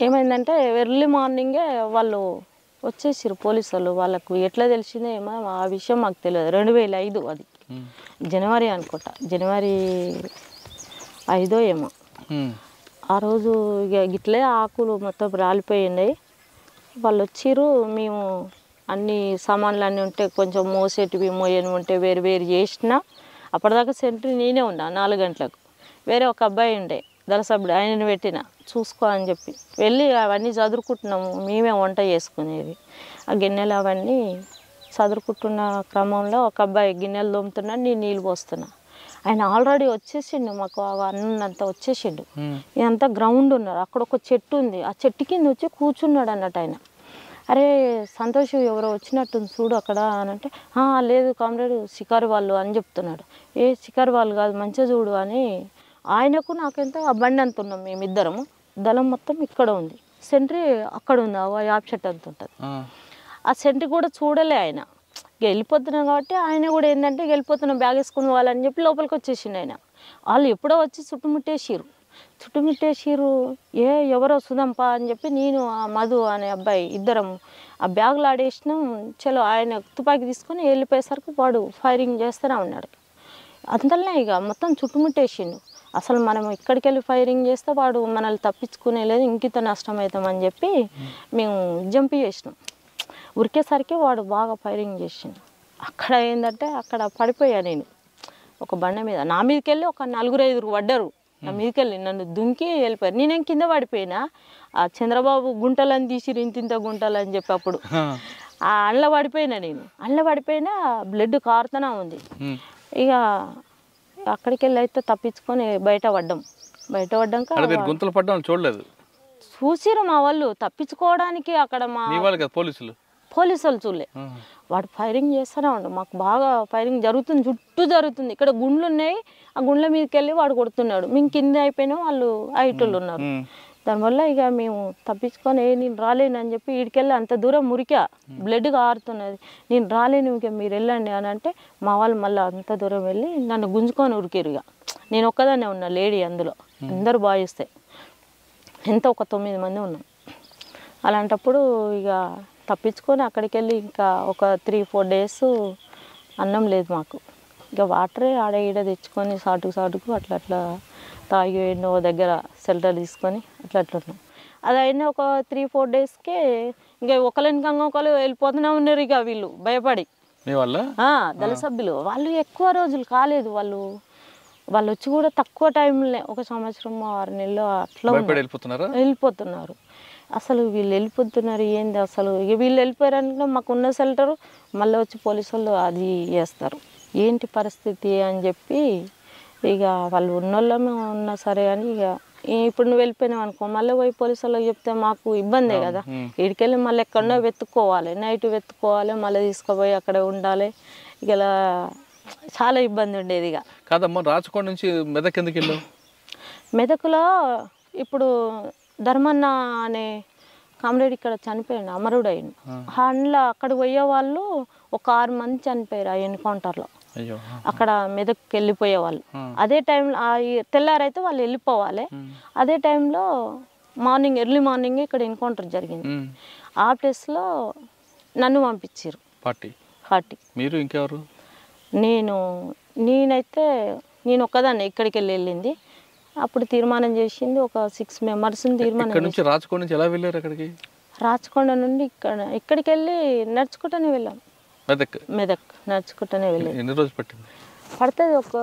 ఏమైందంటే ఎర్లీ మార్నింగే వాళ్ళు వచ్చేసారు పోలీసు వాళ్ళు. వాళ్ళకు ఎట్లా తెలిసిందో ఏమో ఆ విషయం మాకు తెలియదు. 2005 అది జనవరి అనుకుంటా, జనవరి 5 ఏమో. ఆ రోజు ఇక గిట్లే ఆకులు మొత్తం రాలిపోయినాయి. వాళ్ళు వచ్చిర్రు. మేము అన్ని సామాన్లు అన్నీ ఉంటే కొంచెం మోసేటివి మోయని ఉంటే వేరు చేసిన. అప్పటిదాకా సెంట్రీ నేనే ఉన్నా 4 గంటలకు. వేరే ఒక అబ్బాయి ఉండే దళసభ్యుడు ఆయనను పెట్టిన చూసుకో అని చెప్పి వెళ్ళి అవన్నీ చదువుకుంటున్నాము. మేమే వంట చేసుకునేది. ఆ గిన్నెలు అవన్నీ చదువుకుంటున్న క్రమంలో ఒక అబ్బాయి గిన్నెలు తోముతున్నాడు, నేను నీళ్ళు పోస్తున్నా. ఆయన ఆల్రెడీ వచ్చేసిండు, మాకు అన్నంతా వచ్చేసిండు. ఇదంతా గ్రౌండ్ ఉన్నారు, అక్కడ ఒక చెట్టు ఉంది, ఆ చెట్టు కింద వచ్చి కూర్చున్నాడు అన్నట్టు ఆయన. అరే సంతోష్ ఎవరో వచ్చినట్టుంది చూడు అక్కడ అని అంటే, లేదు కామ్రేడ్ షికారు వాళ్ళు అని చెప్తున్నాడు. ఏ షికారు వాళ్ళు కాదు, మంచిగా చూడు అని. ఆయనకు నాకెంత ఆ బండి అంత ఉన్నాం మేమిద్దరము. దళం మొత్తం ఇక్కడ ఉంది, సెంట్రీ అక్కడ ఉంది, యాప్ చెట్టు అంత ఉంటుంది. ఆ సెంట్రీ కూడా చూడలే ఆయన. ఇక వెళ్ళిపోతున్నాం కాబట్టి ఆయన కూడా ఏంటంటే వెళ్ళిపోతున్నాం బ్యాగ్ వేసుకుని వాళ్ళని చెప్పి లోపలికి వచ్చేసిండు ఆయన. వాళ్ళు ఎప్పుడో వచ్చి చుట్టుముట్టేసిరు. ఎవరో సుధంపా అని చెప్పి నేను ఆ మధు అనే అబ్బాయి ఇద్దరం ఆ బ్యాగులు ఆడేసినాం. చలో ఆయన తుపాకీ తీసుకొని వెళ్ళిపోయేసరికి వాడు ఫైరింగ్ చేస్తూనే ఉన్నాడు. అంతలోనే ఇక మొత్తం చుట్టుముట్టేసిండు. అసలు మనం ఇక్కడికి వెళ్ళి ఫైరింగ్ చేస్తే వాడు మనల్ని తప్పించుకునే లేదు, ఇంకిత నష్టం అవుతామని చెప్పి మేము జంప్ చేసినాం. ఉరికేసరికి వాడు బాగా ఫైరింగ్ చేసిండు. అక్కడ ఏంటంటే అక్కడ పడిపోయా నేను ఒక బండ మీద. నా మీదకి వెళ్ళి ఒక 4-5 పడ్డారు. నా మీదకి వెళ్ళి నన్ను దుంకి వెళ్ళిపోయారు. నేనేం కింద పడిపోయినా. ఆ చంద్రబాబు గుంటలని తీసిరు, ఇంత గుంటలు అని చెప్పి అప్పుడు ఆ అండ్ల పడిపోయినా నేను. అండ్ల పడిపోయినా బ్లడ్ కారుతూనే ఉంది. ఇక అక్కడికి వెళ్ళి అయితే తప్పించుకొని బయట పడ్డాక గుంతలు పడ్డం చూడలేదు, చూసిరు మా వాళ్ళు తప్పించుకోవడానికి. అక్కడ మా పోలీసులు చూడలే. వాడు ఫైరింగ్ చేస్తూనే ఉండు. మాకు బాగా ఫైరింగ్ జరుగుతుంది, చుట్టూ జరుగుతుంది. ఇక్కడ గుండ్లు ఉన్నాయి, ఆ గుండ్ల మీదకి వెళ్ళి వాడు కొడుతున్నాడు. మేము కింద అయిపోయినా, వాళ్ళు ఐటోళ్ళు ఉన్నారు. దానివల్ల ఇక మేము తప్పించుకొని నేను రాలేను అని చెప్పి వీడికెళ్ళి అంత దూరం మురికా, బ్లడ్ కారుతున్నది. నేను రాలేను, ఇక మీరు వెళ్ళండి అని అంటే మా వాళ్ళు మళ్ళీ అంత దూరం వెళ్ళి నన్ను గుంజుకొని ఉరికిరు. ఇక నేను ఒక్కదాన్నే ఉన్నా లేడీ, అందులో అందరూ బాయిస్తే ఎంత ఒక 9 మంది ఉన్నాం. అలాంటప్పుడు ఇక తప్పించుకొని అక్కడికి వెళ్ళి ఇంకా ఒక 3-4 డేస్ అన్నం లేదు మాకు. ఇక వాటరే ఆడ ఈడ తెచ్చుకొని సాటుకు అట్లా తాగి ఎన్నో దగ్గర షెల్టర్ తీసుకొని అట్లా ఉన్నాం. అది అయినా ఒక 3-4 డేస్కే ఇంకా ఒకరినికంగా ఒకరు వెళ్ళిపోతూనే ఉన్నారు. ఇక వీళ్ళు భయపడి దళ సభ్యులు వాళ్ళు ఎక్కువ రోజులు కాలేదు, వాళ్ళు వచ్చి కూడా తక్కువ టైంలో 1 సంవత్సరం 6 నెలలు అట్లా వెళ్ళిపోతున్నారు. అసలు వీళ్ళు వెళ్ళిపోతున్నారు ఏంది అసలు. ఇక వీళ్ళు వెళ్ళిపోయారనుకో మాకున్న షెల్టరు మళ్ళీ వచ్చి పోలీసు వాళ్ళు అది చేస్తారు, ఏంటి పరిస్థితి అని చెప్పి ఇక వాళ్ళు ఉన్నోళ్ళమే ఉన్నా సరే అని ఇక ఇప్పుడు నువ్వు వెళ్ళిపోయినావు అనుకో మళ్ళీ పోయి పోలీసు వాళ్ళకి చెప్తే మాకు ఇబ్బందే కదా. ఇక్కడికెళ్ళి మళ్ళీ ఎక్కడో వెతుక్కోవాలి, నైట్ వెతుక్కోవాలి, మళ్ళీ తీసుకుపోయి అక్కడ ఉండాలి. ఇక ఇలా చాలా ఇబ్బంది ఉండేది. ఇక కాదమ్మా, రాచకొండ నుంచి మెదక్ ఎందుకు వెళ్ళావు? మెదకులో ఇప్పుడు ధర్మన్న అనే కామ్రేడ్ ఇక్కడ చనిపోయాడు, అమరుడు అయ్యిండు. అందులో అక్కడ పోయే వాళ్ళు ఒక 6 మంది చనిపోయారు ఆ ఎన్కౌంటర్లో. అక్కడ మెదక్కి వెళ్ళిపోయేవాళ్ళు. అదే టైంలో తెల్లారైతే వాళ్ళు వెళ్ళిపోవాలి. అదే టైంలో ఎర్లీ మార్నింగ్ ఇక్కడ ఎన్కౌంటర్ జరిగింది. ఆ ప్లేస్లో నన్ను పంపించారు పార్టీ. మీరు ఇంకెవరు? నేనైతే నేను ఒక్కదాన్ని ఇక్కడికి వెళ్ళింది. అప్పుడు తీర్మానం చేసింది ఒక 6 మెంబర్స్ని తీర్మానం. రాచకొండ నుంచి ఎలా వెళ్ళారు అక్కడికి? రాచకొండ నుండి ఇక్కడికి వెళ్ళి నడుచుకుంటూనే వెళ్ళాం. మెదక్ నడుచుకుంటూనే వెళ్ళాం. ఎన్ని రోజులు పట్టింది? పడుతుంది ఒక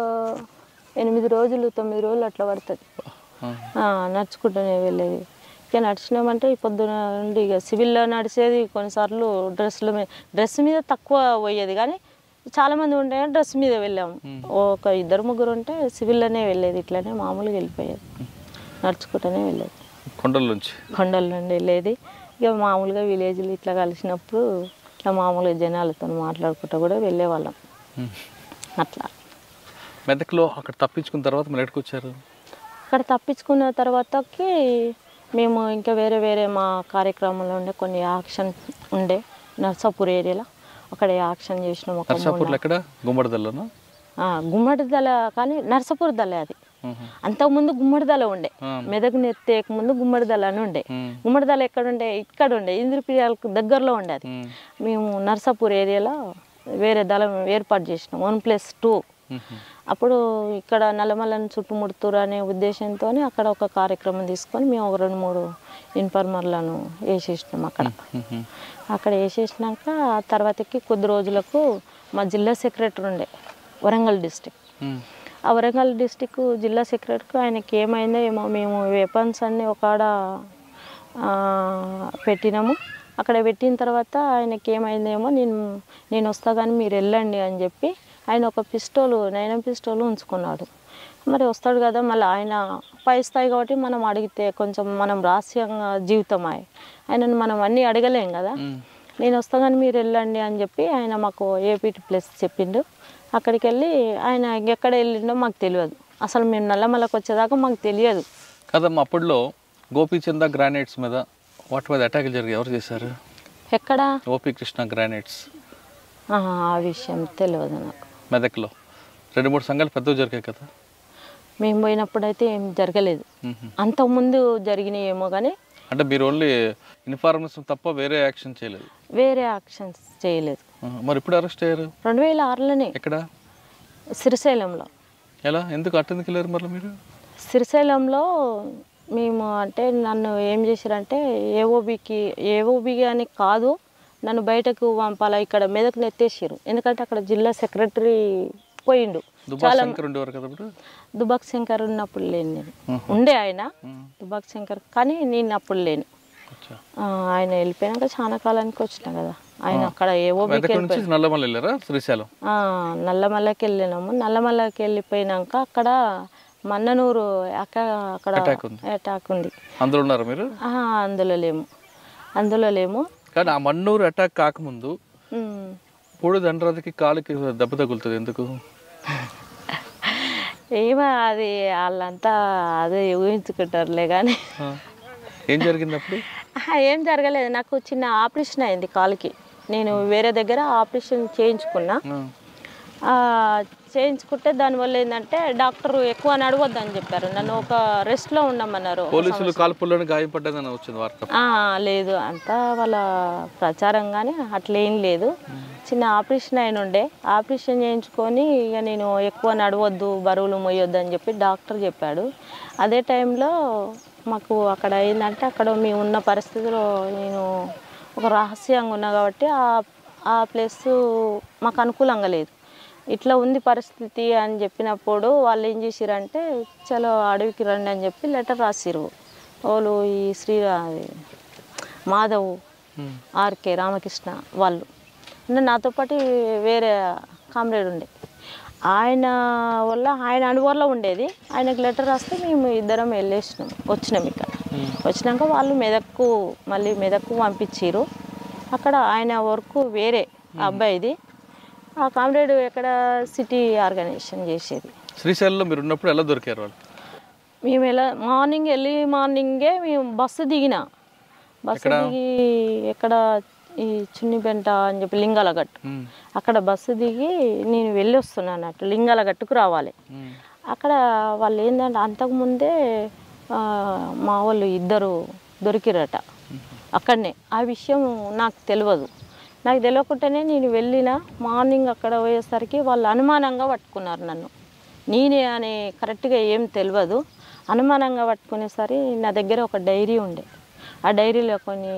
8 రోజులు 9 రోజులు అట్లా పడుతుంది. నడుచుకుంటూనే వెళ్ళేది. ఇక నడిచినామంటే పొద్దున నుండి ఇక సివిల్లో నడిచేది. కొన్నిసార్లు డ్రెస్ మీద తక్కువ పోయేది, కానీ చాలామంది ఉంటే డ్రెస్ మీద వెళ్ళాము. ఒక 2-3 ఉంటే సివిల్లోనే వెళ్ళేది. ఇట్లానే మామూలుగా వెళ్ళిపోయేది, నడుచుకుంటూనే వెళ్ళేది. కొండల నుండి వెళ్ళేది. ఇక మామూలుగా విలేజ్లు ఇట్లా కలిసినప్పుడు ఇట్లా మామూలుగా జనాలతో మాట్లాడుకుంటూ కూడా వెళ్ళేవాళ్ళం. అట్లా మెదక్లో అక్కడ తప్పించుకున్న తర్వాత మళ్ళీ ఎక్కడికి వచ్చారు? అక్కడ తప్పించుకున్న తర్వాతకి మేము ఇంకా వేరే మా కార్యక్రమంలో ఉండే కొన్ని యాక్షన్ ఉండే నర్సాపూర్ ఏరియాలో అక్కడ యాక్షన్ చేసినాం. గుమ్మడిదల కానీ నర్సాపూర్ దళ అది. అంతకుముందు గుమ్మడిదల ఉండే, మెదక్ నెత్తేక ముందు గుమ్మడిదల అని ఉండే. గుమ్మడిదల ఎక్కడ ఉండే ఇంద్రప్రియాలకు దగ్గరలో ఉండే. అది మేము నర్సాపూర్ ఏరియాలో వేరే దళం ఏర్పాటు చేసినాం 1+2. అప్పుడు ఇక్కడ నల్లమల్లని చుట్టుముడుతురు అనే ఉద్దేశంతో అక్కడ ఒక కార్యక్రమం తీసుకొని మేము ఒక 2-3 ఇన్ఫార్మర్లను వేసేసినాం. అక్కడ వేసేసినాక తర్వాతకి కొద్ది రోజులకు మా జిల్లా సెక్రటరీ ఉండే వరంగల్ డిస్ట్రిక్ట్, ఆ వరంగల్ డిస్టిక్ జిల్లా సెక్రటరీకి ఆయనకి ఏమైందో ఏమో మేము వెపన్స్ అన్నీ ఒకాడ పెట్టినాము. అక్కడ పెట్టిన తర్వాత ఆయనకి ఏమైందేమో నేను వస్తా కానీ మీరు వెళ్ళండి అని చెప్పి ఆయన ఒక పిస్టోలు 9 పిస్టోలు ఉంచుకున్నాడు. మరి వస్తాడు కదా, మళ్ళీ ఆయన పై స్థాయి కాబట్టి మనం అడిగితే కొంచెం మనం రహస్యంగా జీవితం ఆయనను మనం అన్నీ అడగలేం కదా. నేను వస్తా కానీ మీరు వెళ్ళండి అని చెప్పి ఆయన మాకు ఏపీటీ ప్లేస్ చెప్పిండు. అక్కడికి వెళ్ళి ఆయన ఎక్కడ వెళ్ళిండో మాకు తెలియదు. అసలు మేము నల్లమల్లకి వచ్చేదాకా మాకు తెలియదు కదమ్మా. అప్పుడులో గోపీచంద గ్రానైట్స్ మీద వాటి మీద అటాకులు జరిగి ఎవరు చేశారు? ఎక్కడ? OP Krishna granites. ఆ విషయం తెలియదు నాకు. మెదక్లో 2-3 సంఘాలు పెద్దవి జరిగాయి కదా. మేము పోయినప్పుడు అయితే ఏం జరగలేదు. అంతకుముందు జరిగినాయి ఏమో కానీ. అంటే మీరు ఓన్లీ ఇన్ఫర్మేషన్ తప్ప వేరే యాక్షన్ చేయలేదు? వేరే యాక్షన్స్ చేయలేదు. మరి ఇప్పుడు అరెస్ట్ అయ్యారు? 2006లోనే. ఎక్కడ? శ్రీశైలంలో. ఎలా, ఎందుకు అట్టెందుకు వెళ్ళారు మళ్ళీ మీరు? శ్రీశైలంలో మేము అంటే నన్ను ఏం చేశారంటే ఏఓబి అని కాదు, నన్ను బయటకు పంపాలా, ఇక్కడ మెదక్ నెత్తేసారు. ఎందుకంటే అక్కడ జిల్లా సెక్రటరీ పోయిండు. దుబాక్ శంకర్ ఉన్నప్పుడు లేను నేను. ఉండే ఆయన దుబాక్ శంకర్, కానీ నేను అప్పుడు లేను. ఆయన వెళ్ళిపోయాక చాలా కాలానికి వచ్చినా కదా. ఆయన అక్కడ ఏఓబికి నల్లమల్లకి వెళ్ళినాము. నల్లమల్లకి వెళ్ళిపోయినాక అక్కడ మన్ననూరు అక్కడ అటాక్ ఉంది. అందులో లేము. కానీ ఆ మన్నూరు అటాక్ కాకముందు పొడి దండరాజుకి కాలుకి దెబ్బ తగులుతుంది ఎందుకు? ఏమో అది వాళ్ళంతా అదే ఊహించుకుంటారులే. కానీ ఏం జరిగింది అప్పుడు? ఏం జరగలేదు. నాకు చిన్న ఆపరేషన్ అయింది కాలుకి. నేను వేరే దగ్గర ఆపరేషన్ చేయించుకున్నా. చేయించుకుంటే దానివల్ల ఏంటంటే డాక్టర్ ఎక్కువ నడవద్దు అని చెప్పారు. నన్ను ఒక రెస్ట్లో ఉండమన్నారు. పోలీసులు కాల్పుల్లోనే గాయపడ్డదని వచ్చింది వార్త. లేదు, అంతా వాళ్ళ ప్రచారం, కానీ అట్లేం లేదు. చిన్న ఆపరేషన్ అయిన ఉండే. ఆపరేషన్ చేయించుకొని ఇక నేను ఎక్కువ నడవద్దు, బరువులు మోయొద్దు అని చెప్పి డాక్టర్ చెప్పాడు. అదే టైంలో మాకు అక్కడ ఏంటంటే అక్కడ మేము ఉన్న పరిస్థితిలో నేను ఒక రహస్యంగా ఉన్నా కాబట్టి ఆ ప్లేస్ మాకు అనుకూలంగా లేదు. ఇట్లా ఉంది పరిస్థితి అని చెప్పినప్పుడు వాళ్ళు ఏం చేసిరంటే చలో అడవికి రండి అని చెప్పి లెటర్ రాసిరు. వాళ్ళు ఈ మాధవ్, ఆర్కే రామకృష్ణ వాళ్ళు. నాతో పాటు వేరే కామ్రేడ్ ఉండే. ఆయన వల్ల ఆయన అనువర్లో ఉండేది. ఆయనకు లెటర్ రాస్తే మేము ఇద్దరం వచ్చినాం. ఇక్కడ వచ్చినాక వాళ్ళు మళ్ళీ మెదక్కు పంపించారు. అక్కడ ఆయన వర్క్ వేరే అబ్బాయిది. ఆ కామ్రేడ్ ఎక్కడ సిటీ ఆర్గనైజేషన్ చేసేది. శ్రీశైలంలో మీరు ఉన్నప్పుడు ఎలా దొరికారు వాళ్ళు? మేము మార్నింగే మేము బస్సు దిగి ఎక్కడ ఈ చున్నిపెంట అని చెప్పి లింగాలగట్టు, అక్కడ బస్సు దిగి నేను వెళ్ళి వస్తున్నాను అన్నట్టు. లింగాలగట్టుకు రావాలి. అక్కడ వాళ్ళు ఏంటంటే అంతకుముందే మా వాళ్ళు ఇద్దరు దొరికిరట అక్కడనే. ఆ విషయం నాకు తెలియదు. నాకు తెలియకుండానే నేను వెళ్ళిన మార్నింగ్ అక్కడ పోయేసరికి వాళ్ళు అనుమానంగా పట్టుకున్నారు నన్ను. నేనే అని కరెక్ట్గా ఏం తెలియదు. అనుమానంగా పట్టుకునేసరి నా దగ్గర ఒక డైరీ ఉండే. ఆ డైరీలో కొన్ని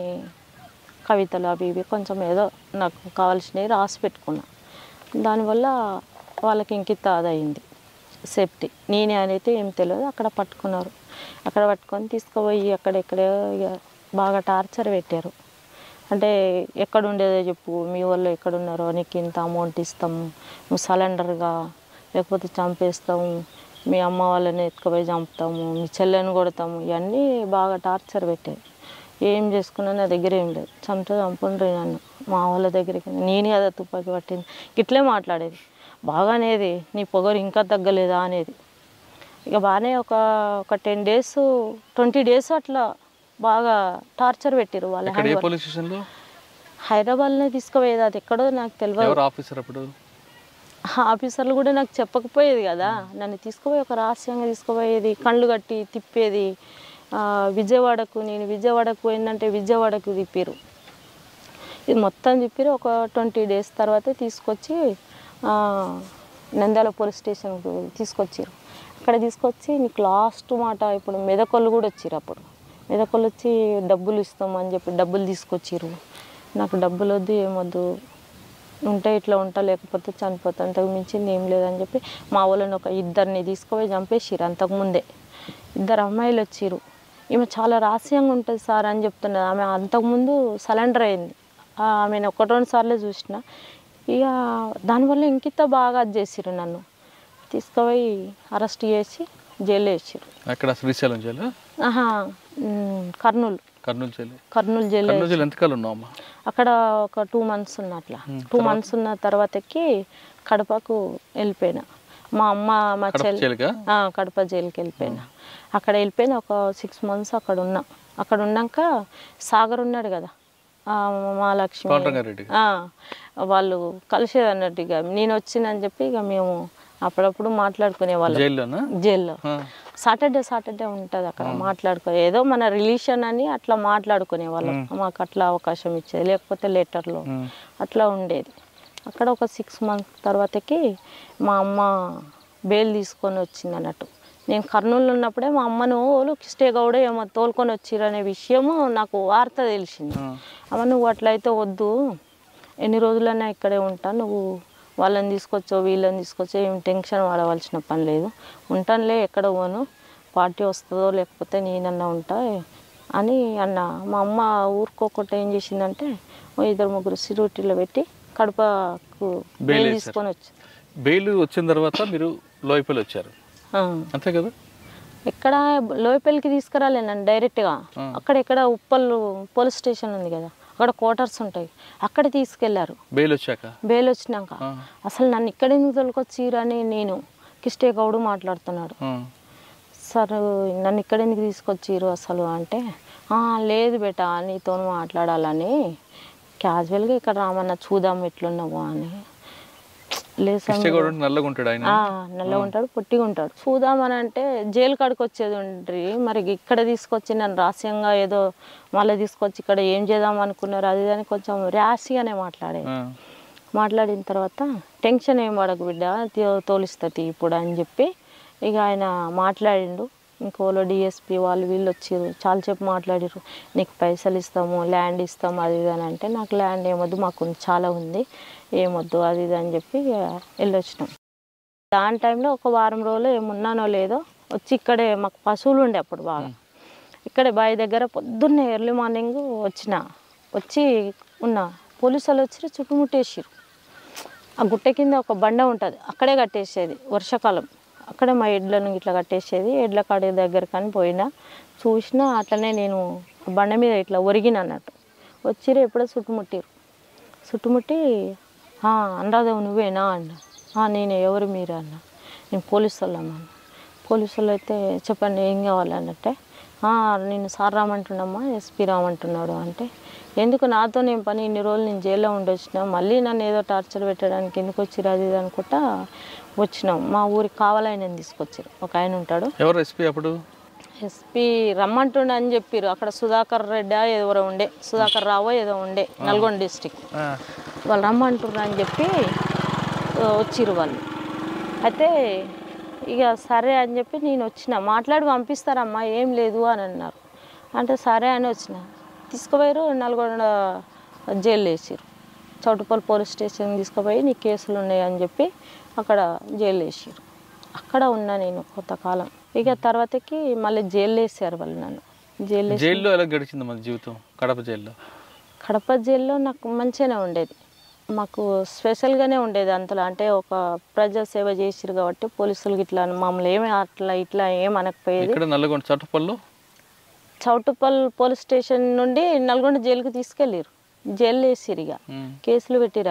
కవితలు అవి ఇవి కొంచెం ఏదో నాకు కావాల్సినవి రాసి పెట్టుకున్నా. దానివల్ల వాళ్ళకి ఇంకిత అదయింది సేఫ్టీ. నేనే అనేది ఏం తెలియదు. అక్కడ పట్టుకున్నారు. అక్కడ పట్టుకొని తీసుకుపోయి అక్కడెక్కడే బాగా టార్చర్ పెట్టారు. అంటే ఎక్కడ ఉండేదో చెప్పు, మీ వాళ్ళు ఎక్కడున్నారో, నీకు ఇంత అమౌంట్ ఇస్తాము, నువ్వు సరెండర్గా, లేకపోతే చంపేస్తాము, మీ అమ్మ వాళ్ళని ఎత్తుకుపోయి చంపుతాము, మీ చెల్లెని కొడతాము, ఇవన్నీ బాగా టార్చర్ పెట్టారు. ఏం చేసుకున్నా నా దగ్గర ఏం లేదు. చంపుండ్రి నన్ను మా వాళ్ళ దగ్గరికి. నేనే అదే తుపాకి పట్టింది ఇట్లే మాట్లాడేది. బాగా అనేది నీ పొగరు ఇంకా తగ్గలేదా అనేది. ఇక బాగానే ఒక 10 days 20 days అట్లా బాగా టార్చర్ పెట్టారు వాళ్ళు. హైదరాబాద్లోనే తీసుకుపోయేది. అది ఎక్కడో నాకు తెలియదు. ఆఫీసర్లు కూడా నాకు చెప్పకపోయేది కదా. నన్ను తీసుకుపోయి ఒక రహస్యంగా తీసుకుపోయేది. కళ్ళు కట్టి తిప్పేది. నేను విజయవాడకు పోయిందంటే విజయవాడకు తిప్పారు. ఇది మొత్తం తిప్పారు. ఒక 20 days తర్వాత తీసుకొచ్చి నంద్యాల పోలీస్ స్టేషన్కు తీసుకొచ్చారు. అక్కడ తీసుకొచ్చి నీకు లాస్ట్ మాట, ఇప్పుడు మెదకోళ్ళు కూడా వచ్చారు. అప్పుడు మెదకోళ్ళు వచ్చి డబ్బులు ఇస్తాము అని చెప్పి డబ్బులు తీసుకొచ్చారు. నాకు డబ్బులు వద్దు ఏమొద్దు, ఉంటే ఇట్లా ఉంటా లేకపోతే చనిపోతా, అంతకు మించింది ఏం లేదని చెప్పి మా వాళ్ళని ఒక ఇద్దరిని తీసుకుపోయి చంపేసిరు. అంతకుముందే 2 అమ్మాయిలు వచ్చిరు. ఈమె చాలా రహస్యంగా ఉంటుంది సార్ అని చెప్తున్నది. ఆమె అంతకుముందు సరెండర్ అయింది. ఆమెను 1-2 సార్లే చూసిన. ఇక దానివల్ల ఇంకింత బాగా అది చేసిరు. నన్ను తీసుకుపోయి అరెస్ట్ చేసి జైల్లో వేసారు. అక్కడ శ్రీశైలం జైలు? కర్నూలు జైలు. ఎంతకాలం ఉన్నావమ్మా అక్కడ? ఒక 2 months ఉన్న. అట్లా 2 months ఉన్న తర్వాతకి కడపకు వెళ్ళిపోయినా. మా అమ్మ మా చెల్లి కడప జైలుకి వెళ్ళిపోయినా. అక్కడ వెళ్ళిపోయినా ఒక 6 months అక్కడ ఉన్నా. అక్కడ ఉన్నాక సాగర్ ఉన్నాడు కదా, మా లక్ష్మి వాళ్ళు కలిసేది అన్నట్టు. ఇక నేను వచ్చిందని చెప్పి ఇక మేము అప్పుడప్పుడు మాట్లాడుకునే వాళ్ళం జైల్లో. సాటర్డే ఉంటుంది అక్కడ మాట్లాడుకునే, ఏదో మన రిలేషన్ అని అట్లా మాట్లాడుకునే వాళ్ళం. మాకు అట్లా అవకాశం ఇచ్చేది, లేకపోతే లెటర్లో అట్లా ఉండేది. అక్కడ ఒక 6 months తర్వాతకి మా అమ్మ బెయిల్ తీసుకొని వచ్చింది అన్నట్టు. నేను కర్నూలు ఉన్నప్పుడే మా అమ్మను వాళ్ళు కిష్టే గౌడ ఏమో తోలుకొని వచ్చిర్రు అనే విషయము నాకు వార్త తెలిసింది. అమ్మ నువ్వు అట్లయితే వద్దు, ఎన్ని రోజులైనా ఇక్కడే ఉంటా, నువ్వు వాళ్ళని తీసుకొచ్చో వీళ్ళని తీసుకొచ్చో ఏం టెన్షన్ పడవలసిన పని లేదు, ఉంటానులే, ఎక్కడ పోను, పార్టీ వస్తుందో లేకపోతే నేనన్నా ఉంటా అని అన్న. మా అమ్మ ఊరుకోకుండా ఏం చేసిందంటే 2-3 సిరూటీలో పెట్టి కడపకు బెయిల్ తీసుకొని వచ్చి. బెయిల్ వచ్చిన తర్వాత మీరు లోయపల్లి వచ్చారు అంతే కదా? ఎక్కడ లోయపల్లికి తీసుకురాలే నన్ను డైరెక్ట్గా. అక్కడ ఉప్పల్ పోలీస్ స్టేషన్ ఉంది కదా, అక్కడ క్వార్టర్స్ ఉంటాయి, అక్కడ తీసుకెళ్లారు బెయిల్ వచ్చినాక. అసలు నన్ను ఇక్కడ ఎందుకు తొలకొచ్చిరని నేను కిష్టే గౌడు మాట్లాడుతున్నాడు. సార్ నన్ను ఇక్కడ ఎందుకు తీసుకొచ్చిరు అసలు అంటే, లేదు బేటా నీతో మాట్లాడాలని క్యాజువల్గా ఇక్కడ రామన్నా చూద్దాం ఎట్లున్నావు అని. లేదు సార్ నల్లగా ఉంటాడు, పొట్టిగా ఉంటాడు, చూద్దామని అంటే జైలు కాడికి వచ్చేది ఉండ్రి, మరి ఇక్కడ తీసుకొచ్చి నన్ను రహస్యంగా ఏదో మళ్ళీ తీసుకొచ్చి ఇక్కడ ఏం చేద్దాం అనుకున్నారు అది అని కొంచెం ర్యాష్గానే మాట్లాడిన తర్వాత టెన్షన్ ఏం పడకు బిడ్డ, తోలిస్తుంది ఇప్పుడు అని చెప్పి ఇక ఆయన మాట్లాడిండు. ఇంకోలో డిఎస్పీ వాళ్ళు వీళ్ళు వచ్చిర్రు, చాలాసేపు మాట్లాడిర్రు. నీకు పైసలు ఇస్తాము, ల్యాండ్ ఇస్తాము అది ఇది అని అంటే, నాకు ల్యాండ్ ఏమొద్దు, మాకు చాలా ఉంది, ఏమొద్దు అది ఇది అని చెప్పి వెళ్ళొచ్చినాం. దాని టైంలో ఒక 1 వారం రోజులు ఏమున్నానో లేదో వచ్చి ఇక్కడే మాకు పశువులు ఉండే అప్పుడు బాగా, ఇక్కడే బావి దగ్గర పొద్దున్నే ఎర్లీ మార్నింగ్ వచ్చి ఉన్నా. పోలీసు వాళ్ళు వచ్చి చుట్టుముట్టేసిర్రు. ఆ గుట్ట కింద ఒక బండ ఉంటుంది, అక్కడే కట్టేసేది వర్షాకాలం, అక్కడే మా ఎడ్లను ఇట్లా కట్టేసేది. ఎడ్ల కాడి దగ్గర కానీ పోయినా చూసినా అట్లనే నేను బండ మీద ఇట్లా ఒరిగిన అన్నట్టు. వచ్చిర్రు ఎప్పుడో చుట్టుముట్టి అనురాధవు నువ్వేనా అన్న. నేను ఎవరు మీరు అన్న. నేను పోలీసు వాళ్ళమ్మా. పోలీసు వాళ్ళు అయితే చెప్పండి ఏం కావాలి అన్నట్టే. నేను సార్ రామంటున్నామ్మా, ఎస్పీ రామంటున్నాడు అంటే, ఎందుకు నాతో నేను పని, ఇన్ని రోజులు నేను జైల్లో ఉండొచ్చినా, మళ్ళీ నన్ను ఏదో టార్చర్ పెట్టడానికి ఎందుకు వచ్చిరు అది ఇది అనుకుంటా వచ్చినాం. మా ఊరికి కావాలని తీసుకొచ్చారు. ఒక ఆయన ఉంటాడు. ఎవరు ఎస్పీ అప్పుడు? ఎస్పీ రమ్మంటుండ అని చెప్పారు. అక్కడ సుధాకర్ రెడ్డి ఎవరో ఉండే, సుధాకర్ రావో ఏదో ఉండే, నల్గొండ డిస్ట్రిక్ట్. వాళ్ళు రమ్మంటున్నారు అని చెప్పి వచ్చిర్రు వాళ్ళు. అయితే ఇక సరే అని చెప్పి నేను వచ్చిన, మాట్లాడి పంపిస్తారమ్మా ఏం లేదు అని అన్నారు. అంటే సరే అని వచ్చిన, తీసుకుపోయారు నల్గొండ జైలు వేసారు. చౌటుపల్లి పోలీస్ స్టేషన్ తీసుకుపోయి నీ కేసులు ఉన్నాయి అని చెప్పి అక్కడ జైలు వేసారు. అక్కడ ఉన్నా నేను కొంతకాలం. ఇక తర్వాతకి మళ్ళీ జైలు వేసారు వాళ్ళు నన్ను. జైల్లో ఎలా గడిచింది మన జీవితం? కడప జైల్లో నాకు మంచిగానే ఉండేది, మాకు స్పెషల్గానే ఉండేది. అంతలో అంటే ఒక ప్రజా సేవ చేసిరు కాబట్టి పోలీసులకి ఇట్లా మమ్మల్ని ఏమి ఇట్లా ఏమనకపోయేది. చౌటుపల్లి పోలీస్ స్టేషన్ నుండి నల్గొండ జైలుకి తీసుకెళ్ళారు. జైలు వేసిరు, ఇక కేసులు పెట్టిరు.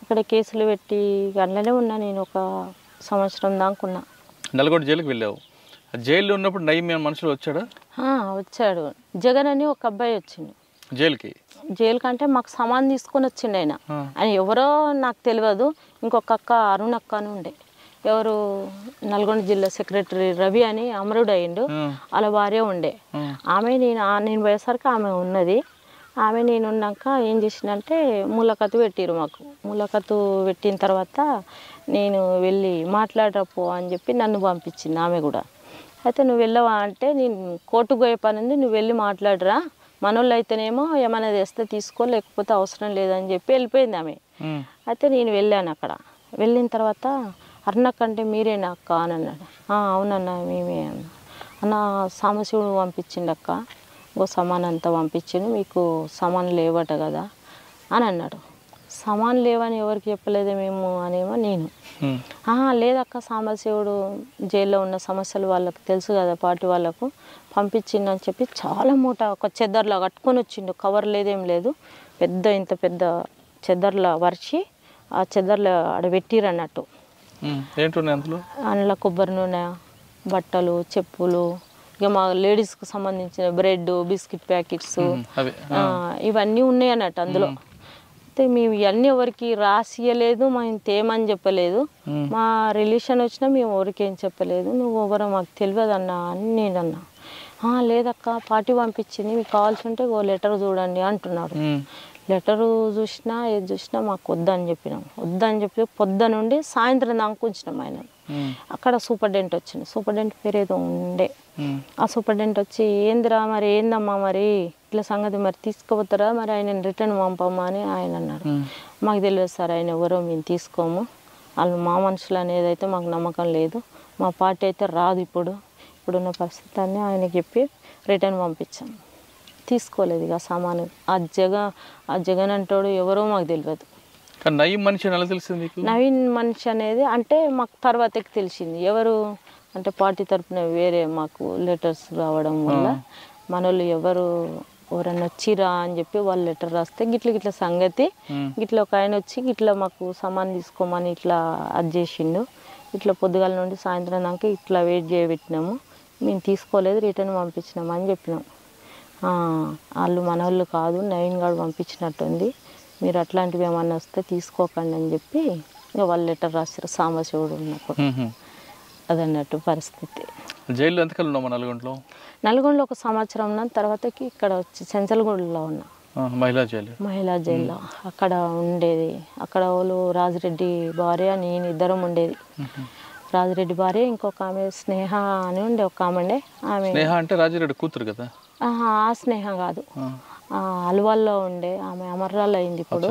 అక్కడ కేసులు పెట్టి అందులోనే ఉన్నా నేను ఒక 1 సంవత్సరం దాకున్నా. నల్గొండ జైలుకి వెళ్ళావు. జైల్లో ఉన్నప్పుడు నయం మనుషులు వచ్చాడు. జగన్ అని ఒక అబ్బాయి వచ్చిండు జైలుకి. అంటే మాకు సామాన్ తీసుకొని వచ్చిండు ఆయన. ఎవరో నాకు తెలియదు. ఇంకొక అక్క అరుణ్ అక్క అని ఉండే, ఎవరు నల్గొండ జిల్లా సెక్రటరీ రవి అని అమరుడు అయ్యిండు, వాళ్ళ భార్య ఉండే. ఆమె నేను పోయేసరికి ఆమె ఉన్నది. ఆమె నేను ఉన్నాక ఏం చేసిందంటే ములాఖతు పెట్టిరు మాకు. ములాఖతు పెట్టిన తర్వాత నేను వెళ్ళి మాట్లాడరపో అని చెప్పి నన్ను పంపించింది ఆమె కూడా. అయితే నువ్వు వెళ్ళవా అంటే, నేను కోర్టుకు పోయే పని ఉంది, నువ్వు వెళ్ళి మాట్లాడరా, మనోళ్ళు అయితేనేమో ఏమైనా తెస్తే తీసుకో, లేకపోతే అవసరం లేదని చెప్పి వెళ్ళిపోయింది ఆమె. అయితే నేను వెళ్ళాను. అక్కడ వెళ్ళిన తర్వాత అర్ణకంటే మీరేనా అక్క అని అన్నాడు. అవునన్నా మేమే అన్న. అన్న సాంబశివుడు పంపించిండు అక్క, ఓ సామాన్ అంతా పంపించిండు, మీకు సామాన్ లేవట కదా అని అన్నాడు. సామాన్ లేవని ఎవరికి చెప్పలేదే మేము అనేమో నేను. లేదక్క సాంబశివుడు జైల్లో ఉన్న సమస్యలు వాళ్ళకి తెలుసు కదా పార్టీ వాళ్ళకు, పంపించిండని చెప్పి చాలా మూట ఒక చెద్దర్లా కట్టుకొని వచ్చిండు. కవర్ లేదేం లేదు, ఇంత పెద్ద చెద్దర్లా వరిచి ఆ చెద్దర్లో ఆడ పెట్టిరు అన్నట్టు. అందులో కొబ్బరి నూనె, బట్టలు, చెప్పులు, ఇక మా లేడీస్కి సంబంధించిన బ్రెడ్, బిస్కెట్ ప్యాకెట్స్ ఇవన్నీ ఉన్నాయి అన్నట్టు అందులో. అయితే మేము ఇవన్నీ ఎవరికి రాసియలేదు, మేము తేమని చెప్పలేదు, మా రిలేషన్ వచ్చినా మేము ఎవరికి ఏం చెప్పలేదు, నువ్వు ఎవరో మాకు తెలియదు అన్నా అని నేను అన్నా. లేదక్క పార్టీ పంపించింది, మీకు కావాల్సి ఉంటే ఓ లెటర్ చూడండి అంటున్నాడు. లెటరు చూసినా ఏది చూసినా మాకు వద్దని చెప్పినాం. వద్దని చెప్పి పొద్దు నుండి సాయంత్రం దాకా ఉంచినాం ఆయన. అక్కడ సూపరింటెండెంట్ వచ్చింది, సూపరింటెండెంట్ పేరు ఏదో ఉండే. ఆ సూపరింటెండెంట్ వచ్చి ఏందిరా మరి ఏందమ్మా మరి ఇట్లా సంగతి మరి తీసుకుపోతారా మరి ఆయన రిటర్న్ పంపమ్మా అని ఆయన అన్నాడు. మాకు తెలియదు సార్ ఆయన ఎవరో మేము తీసుకోము, వాళ్ళు మా మనుషులు అనేది అయితే మాకు నమ్మకం లేదు, మా పార్టీ అయితే రాదు ఇప్పుడున్న పరిస్థితి అని ఆయనకి చెప్పి రిటర్న్ పంపించాము. తీసుకోలేదు ఇక సామాను. ఆ జగన్ అంటాడు ఎవరో మాకు తెలియదు. నవీన్ మనిషి ఎలా తెలిసింది? నవీన్ మనిషి అనేది అంటే మాకు తర్వాతకి తెలిసింది. ఎవరు అంటే పార్టీ తరఫున వేరే మాకు లెటర్స్ రావడం వల్ల మనోళ్ళు ఎవరన్నా వచ్చిరా అని చెప్పి వాళ్ళు లెటర్ రాస్తే గిట్ల సంగతి, గిట్ల ఒక ఆయన వచ్చి గిట్లా మాకు సామాన్ తీసుకోమని ఇట్లా అది చేసిండు, ఇట్లా పొద్దుగాల నుండి సాయంత్రం దాకా ఇట్లా వెయిట్ చేయబెట్టినాము, మేము తీసుకోలేదు రిటర్న్ పంపించినాము అని చెప్పినాం. వాళ్ళు మన వాళ్ళు కాదు, నవీన్ గారు పంపించినట్టుంది, మీరు అట్లాంటివి ఏమన్నా వస్తే తీసుకోకండి అని చెప్పి ఇక వాళ్ళు లెటర్ రాశారు సాంబశివుడు ఉన్నప్పుడు. అదన్నట్టు పరిస్థితి. జైల్లో ఎంతకాలం ఉన్నాము? నల్గొండలో 1 సంవత్సరం ఉన్న తర్వాతకి ఇక్కడ వచ్చి చెంచల్గూడలో ఉన్నా, మహిళా జైల్లో. అక్కడ ఉండేది, అక్కడ వాళ్ళు రాజిరెడ్డి భార్య నేను ఇద్దరం ఉండేది. రాజిరెడ్డి భార్య, ఇంకొక ఆమె స్నేహ అని ఉండే ఒక ఆమె. ఆమె అంటే రాజిరెడ్డి కూతురు కదా? ఆ స్నేహ కాదు, అల్వాల్లో ఉండే ఆమె అమర్రాలు అయింది. ఇప్పుడు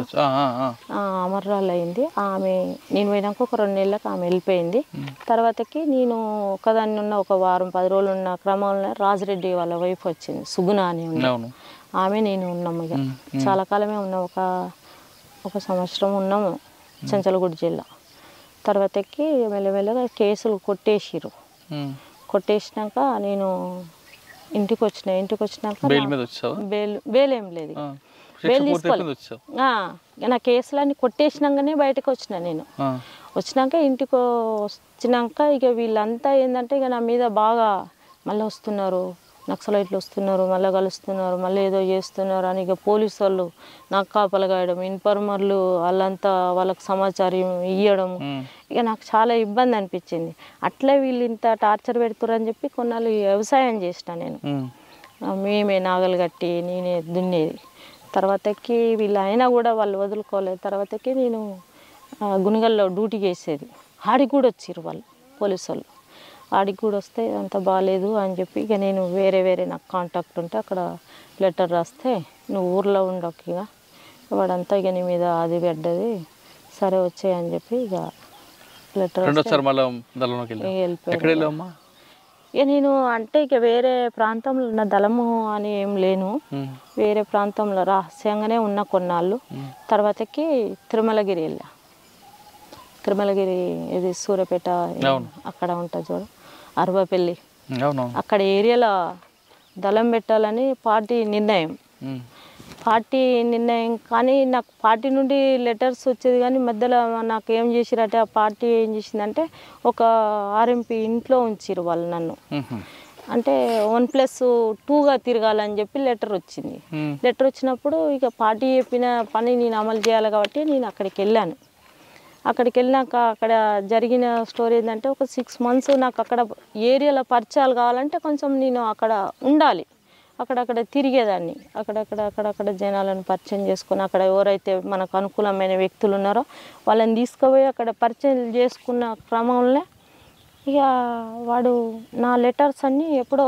అమర్రాలు అయింది ఆమె. నేను పోయినాక ఒక 2 నెలలకు ఆమె వెళ్ళిపోయింది. తర్వాతకి నేను ఒకదాన్ని ఉన్న ఒక వారం 10 రోజులు ఉన్న క్రమంలో రాజిరెడ్డి వాళ్ళ వైఫ్ వచ్చింది, సుగుణ అని ఉంది ఆమె, నేను ఉన్నాము. ఇక చాలా కాలమే ఉన్నాం, ఒక సంవత్సరం ఉన్నాము చెంచల్గూడ జిల్లా. తర్వాతకి మెల్లమెల్లగా కేసులు కొట్టేసినాక నేను ఇంటికి వచ్చినాక బెయిల్ ఏం లేదు, బెయిల్ తీసుకోలేదు. నా కేసులన్నీ కొట్టేసినాకనే బయటకు వచ్చిన. నేను వచ్చినాక ఇంటికి వచ్చినాక ఇక వీళ్ళంతా ఏంటంటే ఇక నా మీద బాగా మళ్ళీ వస్తున్నారు, నక్సలైట్లు వస్తున్నారు, మళ్ళీ కలుస్తున్నారు, మళ్ళీ ఏదో చేస్తున్నారు అని ఇక పోలీసు వాళ్ళు నాకు కాపలగాయడం, ఇన్ఫార్మర్లు వాళ్ళంతా వాళ్ళకి సమాచారం ఇవ్వడం, ఇక నాకు చాలా ఇబ్బంది అనిపించింది. అట్లే వీళ్ళు ఇంత టార్చర్ పెడుతురని చెప్పి కొన్నాళ్ళు వ్యవసాయం చేసిన నేను. మేమే నాగలు కట్టి నేనే దున్నేది. తర్వాతకి వీళ్ళు అయినా కూడా వాళ్ళు వదులుకోలేదు. తర్వాతకి నేను గుణగల్లో డ్యూటీ చేసేది. ఆడికి కూడా వచ్చారు వాళ్ళు పోలీసు వాళ్ళు. ఆడికి కూడా వస్తే అంత బాగాలేదు అని చెప్పి ఇక నేను వేరే నాకు కాంటాక్ట్ ఉంటే అక్కడ లెటర్ రాస్తే నువ్వు ఊర్లో ఉండవు ఇక వాడంతా ఇక నీ మీద అది పెడ్డది, సరే వచ్చాయని చెప్పి ఇక లెటర్ వెళ్ళిపోయాను. ఇక నేను అంటే ఇక వేరే ప్రాంతంలో ఉన్న దళము అని ఏం లేను, వేరే ప్రాంతంలో రహస్యంగానే ఉన్న కొన్నాళ్ళు. తర్వాతకి తిరుమలగిరి వెళ్ళా. తిరుమలగిరి ఇది సూర్యాపేట అక్కడ ఉంటుంది చూడు, అరవపల్లి, అక్కడ ఏరియాలో దళం పెట్టాలని పార్టీ నిర్ణయం. కానీ నాకు పార్టీ నుండి లెటర్స్ వచ్చేది, కానీ మధ్యలో నాకు ఏం చేసిరంటే ఆ పార్టీ ఏం చేసిందంటే ఒక ఆర్ఎంపీ ఇంట్లో ఉంచిరు వాళ్ళు నన్ను. అంటే 1+2గా తిరగాలని చెప్పి లెటర్ వచ్చింది. లెటర్ వచ్చినప్పుడు ఇక పార్టీ చెప్పిన పని నేను అమలు చేయాలి కాబట్టి నేను అక్కడికి వెళ్ళాను. అక్కడికి వెళ్ళాక అక్కడ జరిగిన స్టోరీ ఏంటంటే ఒక 6 months నాకు అక్కడ ఏరియాలో పరిచయాలు కావాలంటే కొంచెం నేను అక్కడ ఉండాలి, అక్కడక్కడ తిరిగేదాన్ని. అక్కడక్కడ జనాలను పరిచయం చేసుకుని అక్కడ ఎవరైతే మనకు అనుకూలమైన వ్యక్తులు ఉన్నారో వాళ్ళని తీసుకుపోయి అక్కడ పరిచయం చేసుకున్న క్రమంలో ఇక వాడు నా లెటర్స్ అన్నీ ఎప్పుడో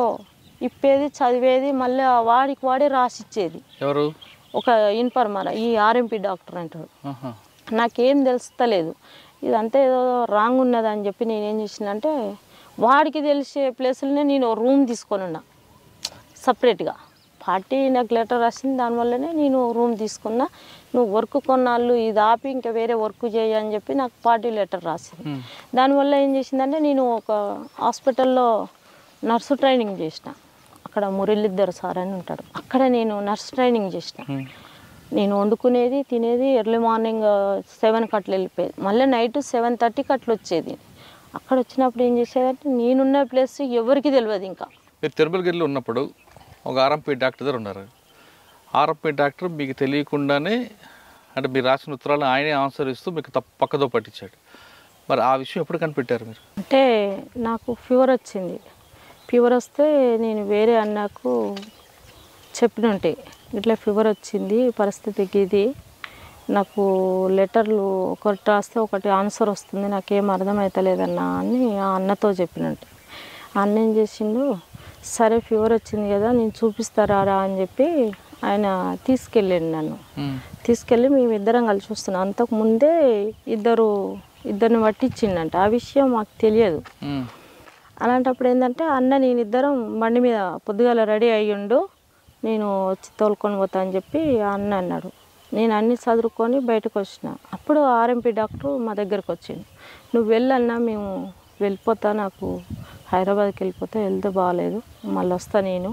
ఇప్పేది, చదివేది, మళ్ళీ వాడే రాసిచ్చేది. ఎవరు? ఒక ఇన్ఫార్మర్, ఈ ఆర్ఎంపీ డాక్టర్ అంటాడు. నాకేం తెలుస్తలేదు, ఇదంతా ఏదో రాంగ్ ఉన్నది అని చెప్పి నేనేం చేసినంటే వాడికి తెలిసే ప్లేసులనే నేను రూమ్ తీసుకొని ఉన్నా సపరేట్గా. పార్టీ నాకు లెటర్ రాసింది, దానివల్లనే నేను రూమ్ తీసుకున్నా. నువ్వు వర్క్ కొన్నాళ్ళు ఇది ఆపి ఇంకా వేరే వర్క్ చేయి అని చెప్పి నాకు పార్టీ లెటర్ రాసింది. దానివల్ల ఏం చేసిందంటే నేను ఒక హాస్పిటల్లో నర్సు ట్రైనింగ్ చేసిన. అక్కడ మురళీధర్ సార్ అని ఉంటాడు, అక్కడ నేను నర్స్ ట్రైనింగ్ చేసిన. నేను వండుకునేది తినేది ఎర్లీ మార్నింగ్ 7కి అట్లా వెళ్ళిపోయేది, మళ్ళీ నైట్ 7:30కి అట్లా వచ్చేది. అక్కడ వచ్చినప్పుడు ఏం చేసేదంటే నేనున్న ప్లేస్ ఎవరికి తెలియదు. ఇంకా మీరు తిరుమలగిరిలో ఉన్నప్పుడు ఒక ఆర్ఎంపీ డాక్టర్ దగ్గర ఉన్నారు. ఆర్ఎంపీ డాక్టర్ మీకు తెలియకుండానే అంటే మీరు రాసిన ఉత్తరాలు ఆయనే ఆన్సర్ ఇస్తూ మీకు పక్కదో పట్టించాడు. మరి ఆ విషయం ఎప్పుడు కనిపెట్టారు మీరు? అంటే నాకు ఫీవర్ వచ్చింది. ఫీవర్ వస్తే నేను వేరే అన్నకు చెప్పినంటే ఇట్లా ఫీవర్ వచ్చింది, పరిస్థితికి ఇది, నాకు లెటర్లు ఒకటి రాస్తే ఒకటి ఆన్సర్ వస్తుంది, నాకేం అర్థమవుతలేదన్నా అని ఆ అన్నతో చెప్పినట్టు. అన్న ఏం చేసిండు, సరే ఫీవర్ వచ్చింది కదా నేను చూపిస్తారా అని చెప్పి ఆయన తీసుకెళ్ళాడు. నన్ను తీసుకెళ్ళి మేమిద్దరం కలిసి వస్తున్నాం. అంతకుముందే ఇద్దరిని పట్టించిండంట, ఆ విషయం మాకు తెలియదు. అలాంటప్పుడు ఏంటంటే అన్న నేనిద్దరం బండి మీద పొద్దుగాల రెడీ అయ్యిండు, నేను వచ్చి తోలుకొని పోతా అని చెప్పి అన్న అన్నాడు. నేను అన్నీ చదువుకొని బయటకు వచ్చిన. అప్పుడు ఆర్ఎంపీ డాక్టర్ మా దగ్గరకు వచ్చిండు. నువ్వు వెళ్ళన్నా, మేము వెళ్ళిపోతా, నాకు హైదరాబాద్కి వెళ్ళిపోతా, వెళ్తే బాగాలేదు, మళ్ళీ వస్తా నేను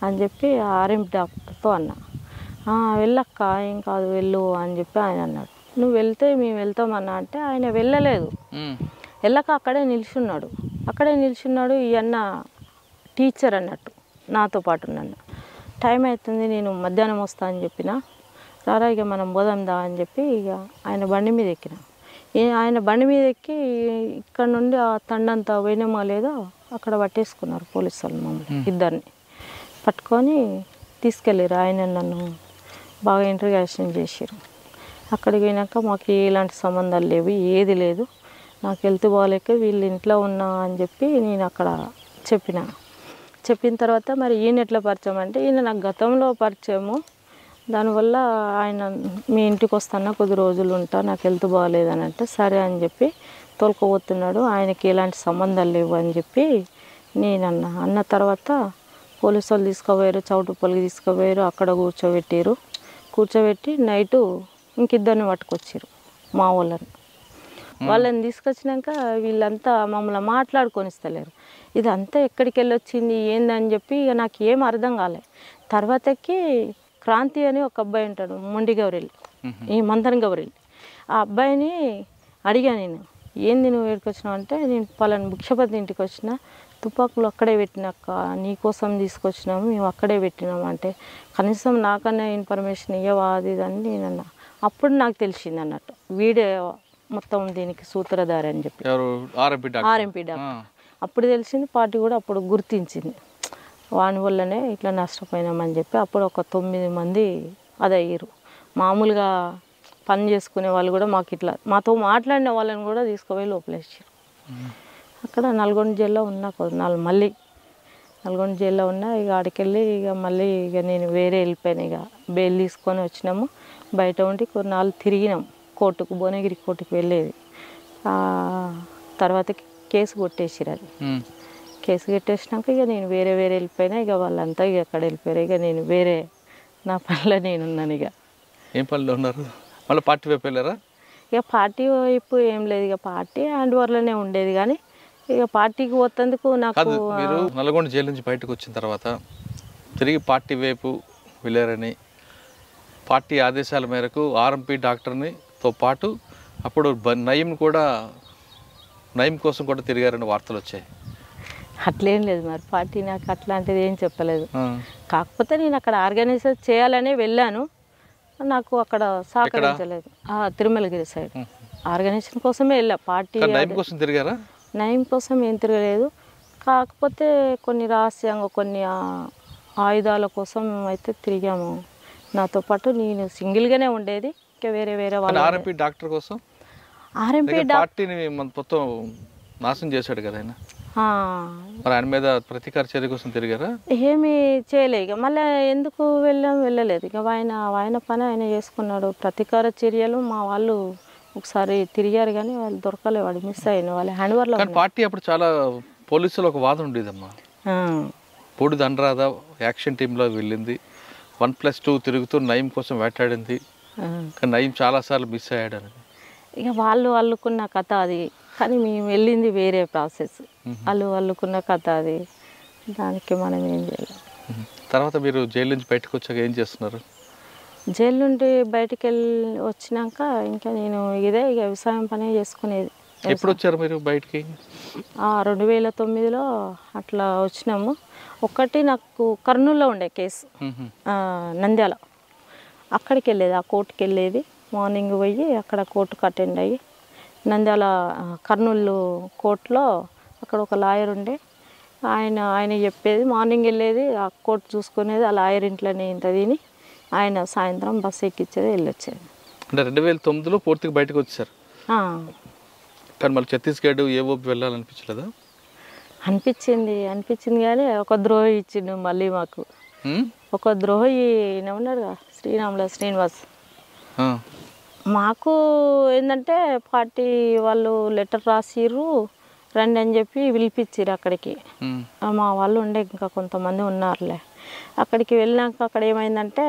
అని చెప్పి ఆర్ఎంపీ డాక్టర్తో అన్నా. వెళ్ళక్క ఏం కాదు వెళ్ళు అని చెప్పి ఆయన అన్నాడు. నువ్వు వెళ్తే మేము వెళ్తామన్నా అంటే ఆయన వెళ్ళలేదు. వెళ్ళక అక్కడే నిల్చున్నాడు. ఈ అన్న టీచర్ అన్నట్టు నాతో పాటు నన్ను. టైం అవుతుంది, నేను మధ్యాహ్నం వస్తా అని చెప్పిన. రారా ఇక మనం పోదాందా అని చెప్పి ఇక ఆయన బండి మీద ఎక్కిన. ఆయన బండి మీద ఎక్కి ఇక్కడ నుండి ఆ తండంతా పోయినామో లేదో అక్కడ పట్టేసుకున్నారు పోలీసు వాళ్ళు మమ్మల్ని ఇద్దరిని పట్టుకొని తీసుకెళ్ళారు. ఆయన నన్ను బాగా ఇంటర్గాషన్ చేశారు. అక్కడికి పోయినాక మాకు ఎలాంటి సంబంధాలు లేవు, ఏది లేదు, నాకు హెల్త్ బాగాలేక వీళ్ళు ఇంట్లో ఉన్నా అని చెప్పి నేను అక్కడ చెప్పిన తర్వాత మరి ఈయన ఎట్లా పరిచయం అంటే ఈయన నాకు గతంలో పరిచయము. దానివల్ల ఆయన మీ ఇంటికి వస్తానా కొద్ది రోజులు ఉంటా, నాకు హెల్త్ బాగాలేదని అంటే సరే అని చెప్పి తోలుకోబోతున్నాడు. ఆయనకి ఎలాంటి సంబంధాలు లేవు అని చెప్పి నేను అన్న తర్వాత పోలీసు వాళ్ళు తీసుకుపోయారు, చౌటుప్పల్లికి తీసుకుపోయారు. అక్కడ కూర్చోబెట్టి నైటు ఇంకిద్దరిని పట్టుకొచ్చారు మా వాళ్ళని తీసుకొచ్చినాక వీళ్ళంతా మమ్మల్ని మాట్లాడుకొని ఇస్తలేరు. ఇదంతా ఎక్కడికి వెళ్ళొచ్చింది ఏందని చెప్పి ఇక నాకు ఏం అర్థం కాలే. తర్వాతకి క్రాంతి అని ఒక అబ్బాయి ఉంటాడు, మొండి గౌరెల్లి, ఈ మందన్ గౌరెల్లి. ఆ అబ్బాయిని అడిగా నేను, ఏంది నువ్వు ఎక్కడికి వచ్చినావు అంటే నేను పలానా భిక్షపతి ఇంటికి వచ్చిన, తుపాకులు అక్కడే పెట్టినాక నీకోసం తీసుకొచ్చినాము, మేము అక్కడే పెట్టినాము అంటే కనీసం నాకన్నా ఇన్ఫర్మేషన్ ఇవ్వవా అది అని నేనన్నా. అప్పుడు నాకు తెలిసింది అన్నట్టు వీడే మొత్తం దీనికి సూత్రధారి అని చెప్పి ఆర్ఎంపీ డాక్టర్. అప్పుడు తెలిసింది, పార్టీ కూడా అప్పుడు గుర్తించింది, వాని వల్లనే ఇట్లా నష్టపోయినామని చెప్పి. అప్పుడు ఒక 9 మంది అదయ్యారు. మామూలుగా పని చేసుకునే వాళ్ళు కూడా మాకు ఇట్లా మాతో మాట్లాడిన వాళ్ళని కూడా తీసుకుపోయి లోపలేసారు. అక్కడ నల్గొండ జైల్లో ఉన్నా మళ్ళీ నల్గొండ జైల్లో ఉన్నా. ఇక ఆడికెళ్ళి ఇక మళ్ళీ ఇక నేను వేరే వెళ్ళిపోయాను. ఇక బెయిల్ తీసుకొని వచ్చినాము, బయట ఉండి కొన్నాళ్ళు తిరిగినాం కోర్టుకు, భువనగిరి కోర్టుకు వెళ్ళేది. తర్వాత కేసు కొట్టేసిరు. అది కేసు కట్టేసినాక ఇక నేను వేరే వెళ్ళిపోయినా. ఇక వాళ్ళంతా ఇక అక్కడ వెళ్ళిపోయారు. ఇక నేను వేరే నా పనిలో నేనున్నాను. ఇక ఏం పనిలో ఉన్నారు? మళ్ళీ పార్టీ వైపు వెళ్ళారా? ఇక పార్టీ వైపు ఏం లేదు, ఇక పార్టీ హ్యాండ్ ఓవర్లోనే ఉండేది. కానీ ఇక పార్టీకి పోతందుకు నాకు మీరు నల్గొండ జైలు నుంచి బయటకు వచ్చిన తర్వాత తిరిగి పార్టీ వైపు వెళ్ళారని, పార్టీ ఆదేశాల మేరకు ఆర్ఎంపీ డాక్టర్నితో పాటు అప్పుడు నయం కోసం కూడా తిరిగారని వార్తలు వచ్చాయి. అట్లేం లేదు, మరి పార్టీ నాకు అట్లాంటిది ఏం చెప్పలేదు. కాకపోతే నేను అక్కడ ఆర్గనైజ్ చేయాలనే వెళ్ళాను, నాకు అక్కడ సహకరించలేదు. తిరుమలగిరి సైడ్ ఆర్గనైజేషన్ కోసమే వెళ్ళా. పార్టీ కోసం తిరిగారా? నయం కోసం ఏం తిరగలేదు. కాకపోతే కొన్ని రహస్యంగా కొన్ని ఆయుధాల కోసం అయితే తిరిగాము. నాతో పాటు నేను సింగిల్గానే ఉండేది, ఇంకా వేరే వాళ్ళు. ఆర్ఎంపీ డాక్టర్ కోసం ఆర్ఎంపీ పార్టీని మొత్తం నాశనం చేశాడు కదా ఆయన. మరి ఆయన మీద ప్రతీకార చర్య కోసం తిరిగారా? ఏమీ చేయలే. ఇక మళ్ళీ ఎందుకు వెళ్ళలేదు. ఇక ఆయన పని ఆయన చేసుకున్నాడు. ప్రతీకార చర్యలు మా వాళ్ళు ఒకసారి తిరిగారు కానీ వాళ్ళు దొరకలే, వాడు మిస్ అయిన వాళ్ళ హ్యాండ్ ఓవర్లో. కానీ పార్టీ అప్పుడు చాలా పోలీసులు ఒక వాదన ఉండేదమ్మా, పూడి దండరాధ యాక్షన్ టీంలో వెళ్ళింది, 1+2 తిరుగుతూ నయీం కోసం వేటాడింది, కానీ నయీం చాలాసార్లు మిస్ అయ్యాడు అని. ఇక వాళ్ళు అల్లుకున్న కథ అది, కానీ మేము వెళ్ళింది వేరే ప్రాసెస్. వాళ్ళు అల్లుకున్న కథ అది, దానికి మనం ఏం చేయాలి. తర్వాత మీరు జైలు నుంచి బయటకు వచ్చాక ఏం చేస్తున్నారు? జైలు నుండి బయటికి వచ్చినాక ఇంకా నేను ఇక వ్యవసాయం పనే చేసుకునేది. ఎప్పుడు వచ్చారు మీరు బయటికి? 2009లో అట్లా వచ్చినాము. ఒకటి నాకు కర్నూలులో ఉండే కేసు, నంద్యాల, అక్కడికి వెళ్ళేది, ఆ కోర్టుకి వెళ్ళేది. మార్నింగ్ పోయి అక్కడ కోర్టుకు అటెండ్ అయ్యి నంద్యాల కర్నూలు కోర్టులో అక్కడ ఒక లాయర్ ఉండే, ఆయన చెప్పేది. మార్నింగ్ వెళ్ళేది, ఆ కోర్టు చూసుకునేది, ఆ లాయర్ ఇంట్లోనే ఇంత తిని ఆయన సాయంత్రం బస్సు ఎక్కించేది, వెళ్ళొచ్చేది. అంటే 2009లో పూర్తిగా బయటకు వచ్చారు. కానీ మళ్ళీ ఛత్తీస్గఢ్ ఏవోపి వెళ్ళాలనిపించలేదా? అనిపించింది కానీ ఒక ద్రోహి ఇచ్చిండు మళ్ళీ మాకు. ఒక ద్రోహి ఉన్నాడు కదా, శ్రీనివాస్. మాకు ఏంటంటే పార్టీ వాళ్ళు లెటర్ రాసిర్రు, రండి అని చెప్పి పిలిపించారు అక్కడికి. మా వాళ్ళు ఉండే ఇంకా కొంతమంది ఉన్నారులే. అక్కడికి వెళ్ళినాక అక్కడ ఏమైందంటే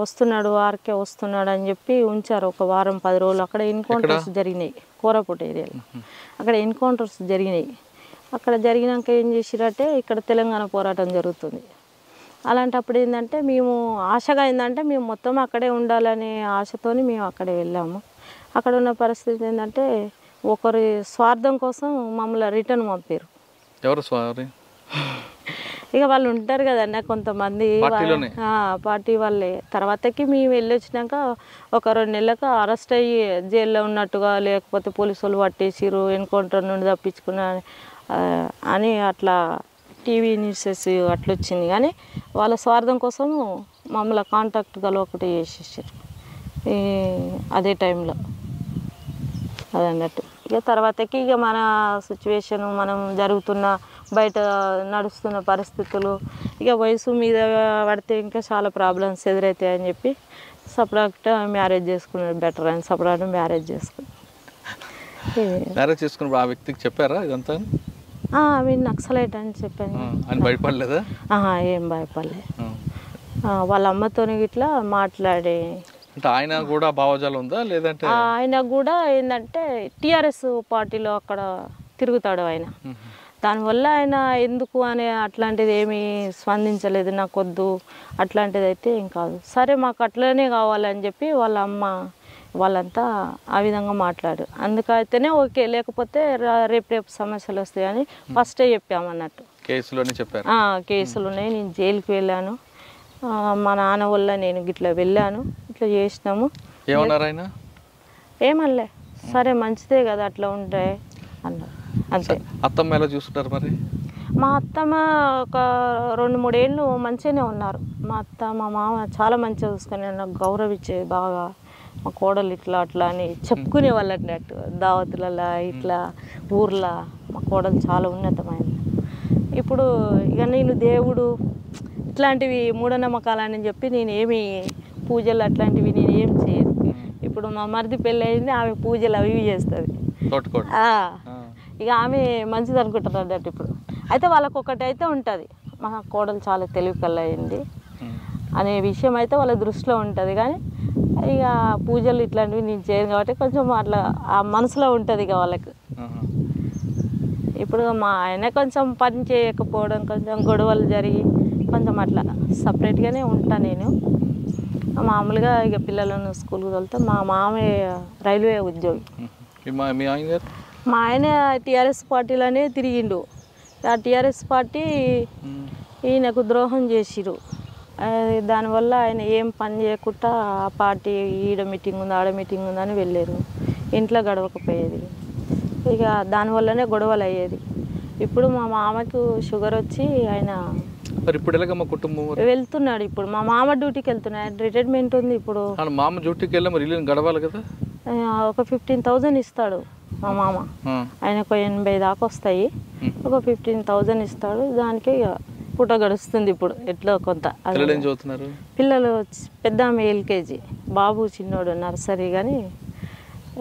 వస్తున్నాడు, ఆర్కే వస్తున్నాడు అని చెప్పి ఉంచారు ఒక వారం 10 రోజులు. అక్కడ ఎన్కౌంటర్స్ జరిగినాయి, కోరాపుట్ ఏరియాలో అక్కడ ఎన్కౌంటర్స్ జరిగినాయి. అక్కడ జరిగినాక ఏం చేసిరంటే ఇక్కడ తెలంగాణ పోరాటం జరుగుతుంది. అలాంటప్పుడు ఏంటంటే మేము ఆశగా ఏంటంటే మేము మొత్తం అక్కడే ఉండాలనే ఆశతోని మేము అక్కడే వెళ్ళాము. అక్కడ ఉన్న పరిస్థితి ఏంటంటే ఒకరి స్వార్థం కోసం మమ్మల్ని రిటర్న్ పంపారు. ఎవరు స్వారీ? ఇక వాళ్ళు ఉంటారు కదన్న కొంతమంది పార్టీ వాళ్ళే. తర్వాతకి మేము వెళ్ళొచ్చినాక ఒక 2 నెలలకు అరెస్ట్ అయ్యి జైల్లో ఉన్నట్టుగా, లేకపోతే పోలీసు వాళ్ళు పట్టేసిరు, ఎన్కౌంటర్ నుండి తప్పించుకున్నా అని అట్లా టీవీ న్యూసెస్ అట్లా వచ్చింది. కానీ వాళ్ళ స్వార్థం కోసం మమ్మల్ని కాంటాక్ట్ ఒకటి చేసేసారు అదే టైంలో. అదన్నట్టు ఇక తర్వాతకి ఇక మన సిచ్యువేషన్, మనం జరుగుతున్న బయట నడుస్తున్న పరిస్థితులు, ఇక వయసు మీద పడితే ఇంకా చాలా ప్రాబ్లమ్స్ ఎదురవుతాయని చెప్పి సపరేట్గా మ్యారేజ్ చేసుకున్నాడు బెటర్ అని సపరేట్గా మ్యారేజ్ చేసుకున్నాడు. మ్యారేజ్ చేసుకున్నప్పుడు ఆ వ్యక్తికి చెప్పారా ఇదంతా? మీరు నక్సలైట్ అని చెప్పాను. భయపడలేదా? ఏం భయపడలేదు. వాళ్ళ అమ్మతో ఇట్లా మాట్లాడి, అంటే ఆయన కూడా భావజాలం ఉందా లేదంటే? ఆయన కూడా ఏంటంటే టీఆర్ఎస్ పార్టీలో అక్కడ తిరుగుతాడు ఆయన. దానివల్ల ఆయన ఎందుకు అనే అట్లాంటిది ఏమీ స్పందించలేదు. నాకు వద్దు అట్లాంటిది అయితే ఏం కాదు, సరే మాకు అట్లనే కావాలని చెప్పి వాళ్ళ అమ్మ వాళ్ళంతా ఆ విధంగా మాట్లాడు. అందుకైతేనే ఓకే, లేకపోతే రేపు సమస్యలు వస్తాయని ఫస్టే చెప్పామన్నట్టు. కేసులోనే చెప్పారు? కేసులు ఉన్నాయి, నేను జైలుకి వెళ్ళాను, మా నాన్న వల్ల నేను ఇట్లా వెళ్ళాను, ఇట్లా చేసినాము. ఏమన్నారు ఆయన? ఏమనలే, సరే మంచిదే కదా అట్లా ఉంటాయి అన్నారు అంతే. అత్తమ్మ ఎలా చూసుకుంటారు మరి? మా అత్తమ్మ ఒక 2-3 ఏళ్ళు మంచిగానే ఉన్నారు. మా అత్త మా మామ చాలా మంచిగా చూసుకుని నాకు గౌరవించేది బాగా. మా కోడలు ఇట్లా అట్లా అని చెప్పుకునే వాళ్ళు అన్నట్టు, దావతులలో ఇట్లా ఊర్లో మా కోడలు చాలా ఉన్నతమైనది. ఇప్పుడు ఇక నేను దేవుడు ఇట్లాంటివి మూఢనమ్మకాలని చెప్పి నేను ఏమి పూజలు అట్లాంటివి నేను ఏం చేయను. ఇప్పుడు మా మరిది పెళ్ళి అయింది, ఆమె పూజలు అవి చేస్తుంది. ఇక ఆమె మంచిది అనుకుంటారు అన్నట్టు. ఇప్పుడు అయితే వాళ్ళకు ఒకటి అయితే ఉంటుంది, మా కోడలు చాలా తెలివి కల్లా అయింది అనే విషయం అయితే వాళ్ళ దృష్టిలో ఉంటుంది. కానీ ఇక పూజలు ఇట్లాంటివి నేను చేయను కాబట్టి కొంచెం అట్లా ఆ మనసులో ఉంటుంది ఇక వాళ్ళకు. ఇప్పుడు మా ఆయన కొంచెం పని చేయకపోవడం, కొంచెం గొడవలు జరిగి కొంచెం అట్లా సపరేట్గానే ఉంటాను నేను. మామూలుగా ఇక పిల్లలను స్కూల్కి వెళ్తే మా మామయ్య రైల్వే ఉద్యోగి. మా ఆయన టీఆర్ఎస్ పార్టీలోనే తిరిగిండు. ఆ టీఆర్ఎస్ పార్టీ ఈయనకు ద్రోహం చేసిరు. దానివల్ల ఆయన ఏం పని చేయకుండా ఆ పార్టీ ఈడ మీటింగ్ ఉంది ఆడ మీటింగ్ ఉందని వెళ్ళారు, ఇంట్లో గడవకపోయేది. ఇక దానివల్లనే గొడవలు అయ్యేది. ఇప్పుడు మా మామకు షుగర్ వచ్చి ఆయన వెళ్తున్నాడు. ఇప్పుడు మా మామ డ్యూటీకి వెళ్తున్నాడు, రిటైర్మెంట్ ఉంది. ఇప్పుడు మామ డ్యూటీకి వెళ్ళి మరి గడవాలి కదా, ఒక 15,000 ఇస్తాడు మా మామ. ఆయనకు 80 దాకా వస్తాయి, ఒక 15,000 ఇస్తాడు. దానికి పూట గడుస్తుంది ఇప్పుడు ఎట్లా కొంత. పిల్లలు పెద్ద ఆమె LKG, బాబు చిన్నోడు నర్సరీ. కానీ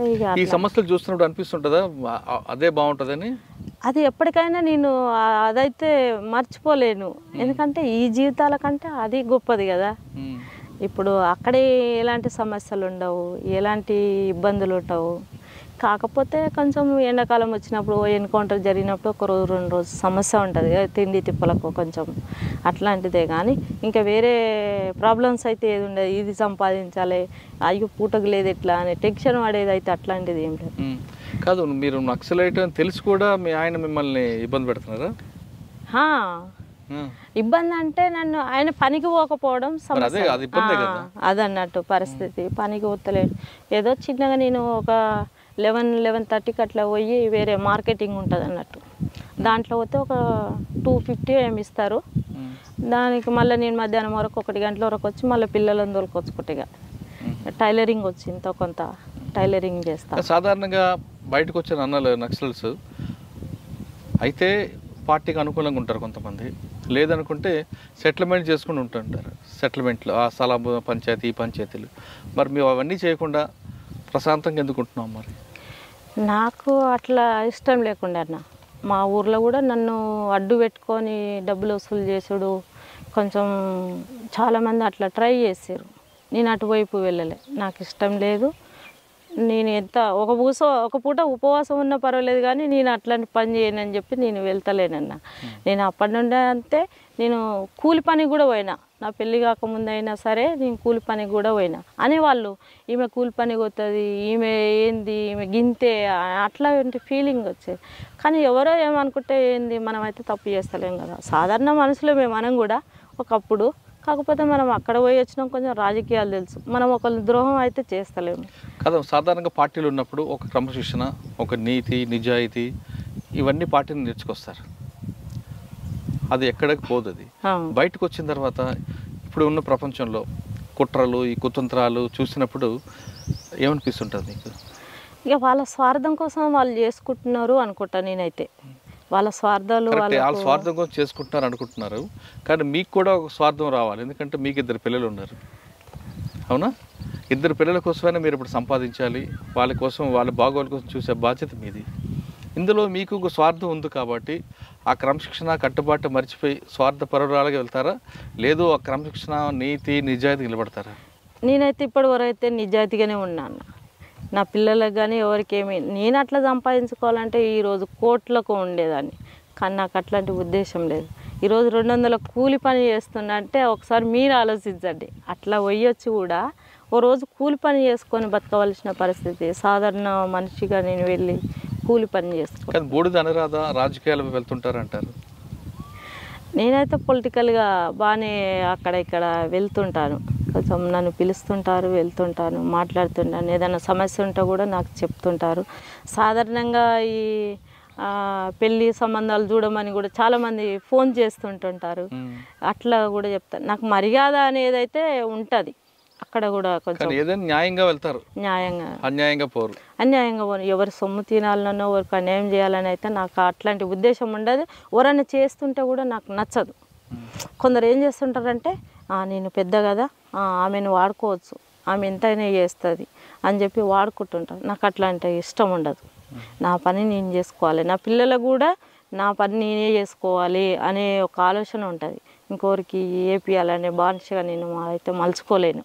ఇక ఈ సమస్యలు చూస్తున్నప్పుడు అనిపిస్తుంటుందా అదే బాగుంటుందని? అది ఎప్పటికైనా నేను అదైతే మర్చిపోలేను. ఎందుకంటే ఈ జీవితాల కంటే అది గొప్పది కదా. ఇప్పుడు అక్కడే ఎలాంటి సమస్యలు ఉండవు, ఎలాంటి ఇబ్బందులు ఉండవు. కాకపోతే కొంచెం ఎండాకాలం వచ్చినప్పుడు ఎన్కౌంటర్ జరిగినప్పుడు ఒక రోజు 2 రోజు సమస్య ఉంటుంది, తిండి తిప్పలకు కొంచెం అట్లాంటిదే. కానీ ఇంకా వేరే ప్రాబ్లమ్స్ అయితే ఏది ఉండదు. ఇది సంపాదించాలి, అయ్యో పూటకు లేదు ఎట్లా అని టెన్షన్ పడేది అయితే అట్లాంటిది ఏం లేదు. కాదు, మీరు నక్సలైట్ అని తెలిసి కూడా మీ ఆయన మిమ్మల్ని ఇబ్బంది పెడుతున్నారా? ఇబ్బంది అంటే నన్ను ఆయన పనికి పోకపోవడం సమస్య, అదన్నట్టు పరిస్థితి. పనికి పోతలేడు. ఏదో చిన్నగా నేను ఒక 11-11:30కి అట్లా పోయి వేరే మార్కెటింగ్ ఉంటుంది అన్నట్టు, దాంట్లో పోతే ఒక 250 ఏమి ఇస్తారు. దానికి మళ్ళీ నేను మధ్యాహ్నం వరకు 1 గంటల వరకు వచ్చి మళ్ళీ పిల్లలను తోలుకొచ్చుకుంటా. టైలరింగ్ వచ్చి ఇంత కొంత టైలరింగ్ చేస్తా. సాధారణంగా బయటకు వచ్చిన అన్నలు నక్సల్స్ అయితే పార్టీకి అనుకూలంగా ఉంటారు కొంతమంది, లేదనుకుంటే సెటిల్మెంట్ చేసుకుని ఉంటుంటారు. సెటిల్మెంట్లు ఆ స్థల పంచాయతీ పంచాయతీలు. మరి మేము అవన్నీ చేయకుండా ప్రశాంతంగా ఎందుకు ఉంటున్నాం? మరి నాకు అట్లా ఇష్టం లేకుండా అన్న, మా ఊర్లో కూడా నన్ను అడ్డు పెట్టుకొని డబ్బులు వసూలు చేసుడు కొంచెం చాలామంది అట్లా ట్రై చేశారు. నేను అటువైపు వెళ్ళలే, నాకు ఇష్టం లేదు. నేను ఎంత ఒక పూట ఉపవాసం ఉన్నా పర్వాలేదు, కానీ నేను అట్లాంటి పని చేయనని చెప్పి నేను వెళ్తలేనన్న. నేను అప్పటి నుండే అంతే. నేను కూలి పనికి కూడా పోయినా, నా పెళ్ళి కాకముందు అయినా సరే నేను కూలి పనికి కూడా పోయినా. అనేవాళ్ళు ఈమె కూలి పనికి పోతుంది, ఈమె ఏంది, ఈమె గింతే, అట్లాంటి ఫీలింగ్ వచ్చేది. కానీ ఎవరో ఏమనుకుంటే ఏంది, మనమైతే తప్పు చేస్తలేం కదా. సాధారణ మనుషులమే మనం కూడా ఒకప్పుడు. కాకపోతే మనం అక్కడ పోయి వచ్చినాం, కొంచెం రాజకీయాలు తెలుసు, మనం ఒకళ్ళు ద్రోహం అయితే చేస్తలేము కదా. సాధారణంగా పార్టీలు ఉన్నప్పుడు ఒక క్రమశిక్షణ, ఒక నీతి, నిజాయితీ, ఇవన్నీ పార్టీని నేర్చుకొస్తారు. అది ఎక్కడికి పోదు. అది బయటకు వచ్చిన తర్వాత ఇప్పుడు ఉన్న ప్రపంచంలో కుట్రలు, ఈ కుతంత్రాలు చూసినప్పుడు ఏమనిపిస్తుంటుంది మీకు? ఇక వాళ్ళ స్వార్థం కోసం వాళ్ళు చేసుకుంటున్నారు అనుకుంటా నేనైతే. వాళ్ళ స్వార్థాలు వాళ్ళ స్వార్థం కోసం చేసుకుంటున్నారు అనుకుంటున్నారు, కానీ మీకు కూడా ఒక స్వార్థం రావాలి. ఎందుకంటే మీకు 2 పిల్లలు ఉన్నారు, అవునా? 2 పిల్లల కోసమైనా మీరు ఇప్పుడు సంపాదించాలి. వాళ్ళ కోసం, వాళ్ళ బాగోగుల కోసం చూసే బాధ్యత మీది. ఇందులో మీకు ఒక స్వార్థం ఉంది కాబట్టి ఆ క్రమశిక్షణ కట్టుబాటు మర్చిపోయి స్వార్థపరురాలుగా వెళ్తారా, లేదు ఆ క్రమశిక్షణ నీతి నిజాయితీ నిలబడతారా? నేనైతే ఇప్పటి వరకు అయితే నిజాయితీగానే ఉన్నాను. నా పిల్లలకు కానీ ఎవరికేమి నేను అట్లా సంపాదించుకోవాలంటే ఈరోజు కోట్లకు ఉండేదాన్ని, కానీ నాకు అట్లాంటి ఉద్దేశం లేదు. ఈరోజు 200 కూలి పని చేస్తున్నా అంటే ఒకసారి మీరు ఆలోచించండి. అట్లా పోయొచ్చి కూడా ఓ రోజు కూలి పని చేసుకొని బతకవలసిన పరిస్థితి. సాధారణ మనిషిగా నేను వెళ్ళి కూలి పని చేసుకుంటాను. బూడిద అనురాధ రాజకీయాలకు వెళ్తుంటారంటారు. నేనైతే పొలిటికల్గా బాగానే అక్కడ ఇక్కడ వెళ్తుంటాను. కొంచెం నన్ను పిలుస్తుంటారు, వెళ్తుంటాను, మాట్లాడుతుంటాను. ఏదైనా సమస్య ఉంటే కూడా నాకు చెప్తుంటారు. సాధారణంగా ఈ పెళ్ళి సంబంధాలు చూడమని కూడా చాలామంది ఫోన్ చేస్తుంటుంటారు. అట్లా కూడా చెప్తాను. నాకు మర్యాద అనేది అయితే ఉంటుంది. అక్కడ కూడా కొంచెం ఏదైనా న్యాయంగా వెళ్తారు, న్యాయంగా, అన్యాయంగా పోరు. అన్యాయంగా పోను. ఎవరి సొమ్ము తినాలనో ఎవరికి అన్యాయం చేయాలని అయితే నాకు అట్లాంటి ఉద్దేశం ఉండదు. ఎవరైనా చేస్తుంటే కూడా నాకు నచ్చదు. కొందరు ఏం చేస్తుంటారంటే నేను పెద్ద కదా, ఆమెను వాడుకోవచ్చు, ఆమె ఎంతైనా చేస్తుంది అని చెప్పి వాడుకుంటుంటారు. నాకు అట్లాంటి ఇష్టం ఉండదు. నా పని నేను చేసుకోవాలి, నా పిల్లలకు కూడా నా పని నేనే చేసుకోవాలి అనే ఒక ఆలోచన ఉంటుంది. ఇంకోరికి ఏపీయాలనే బానిసగా నేను అయితే మలుచుకోలేను,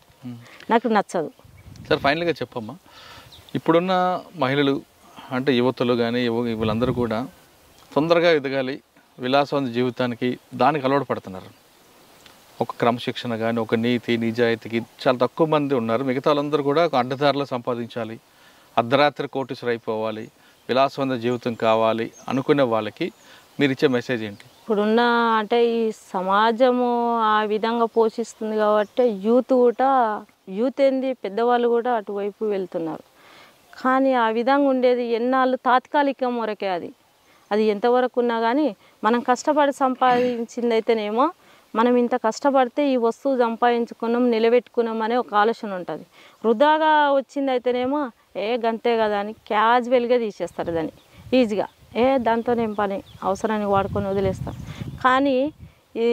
నాకు నచ్చదు. సార్, ఫైనల్గా చెప్పమ్మా, ఇప్పుడున్న మహిళలు అంటే యువతులు కానీ వీళ్ళందరూ కూడా తొందరగా ఎదగాలి, విలాసవంత జీవితానికి దానికి అలవాటు పడుతున్నారు. ఒక క్రమశిక్షణ కానీ ఒక నీతి నిజాయితీకి చాలా తక్కువ మంది ఉన్నారు. మిగతా వాళ్ళందరూ కూడా ఒక అడ్డదారిలో సంపాదించాలి, అర్ధరాత్రి కోటీశ్వరు అయిపోవాలి, విలాసవంత జీవితం కావాలి అనుకునే వాళ్ళకి మీరు ఇచ్చే మెసేజ్ ఏంటి? ఇప్పుడున్న అంటే ఈ సమాజము ఆ విధంగా పోషిస్తుంది కాబట్టి యూత్ ఏంది పెద్దవాళ్ళు కూడా అటువైపు వెళ్తున్నారు. కానీ ఆ విధంగా ఉండేది ఎన్నాళ్ళు తాత్కాలికం వరకే. అది ఎంతవరకు ఉన్నా కానీ మనం కష్టపడి సంపాదించింది అయితేనేమో మనం ఇంత కష్టపడితే ఈ వస్తువు సంపాదించుకున్నాం, నిలబెట్టుకున్నాం అనే ఒక ఆలోచన ఉంటుంది. వృధాగా వచ్చింది అయితేనేమో గంతే కదా అని క్యాజువల్గా తీసేస్తారు దాన్ని ఈజీగా. దాంతోనేం పని, అవసరానికి వాడుకొని వదిలేస్తాం. కానీ ఈ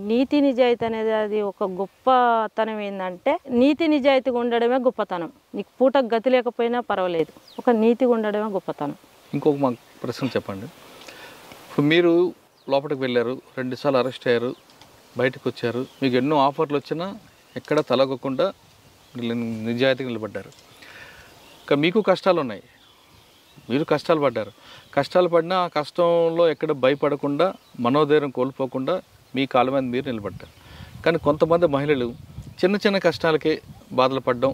నీతి నిజాయితీ అనేది అది ఒక గొప్పతనం ఏంటంటే నీతి నిజాయితీగా ఉండడమే గొప్పతనం. నీకు పూటకు గతి లేకపోయినా పర్వాలేదు, ఒక నీతిగా ఉండడమే గొప్పతనం. ఇంకొక మా ప్రశ్న చెప్పండి. ఇప్పుడు మీరు లోపలికి వెళ్ళారు, 2 సార్లు అరెస్ట్ అయ్యారు, బయటకు వచ్చారు, మీకు ఎన్నో ఆఫర్లు వచ్చినా ఎక్కడ తలగకుండా నిజాయితీగా నిలబడ్డారు. ఇంకా మీకు కష్టాలు ఉన్నాయి, మీరు కష్టాలు పడ్డారు. కష్టాలు పడినా ఆ కష్టంలో ఎక్కడ భయపడకుండా మనోధైర్యం కోల్పోకుండా మీ కాళ్ళ మీద మీరు నిలబడ్డారు. కానీ కొంతమంది మహిళలు చిన్న చిన్న కష్టాలకే బాధలు పడడం,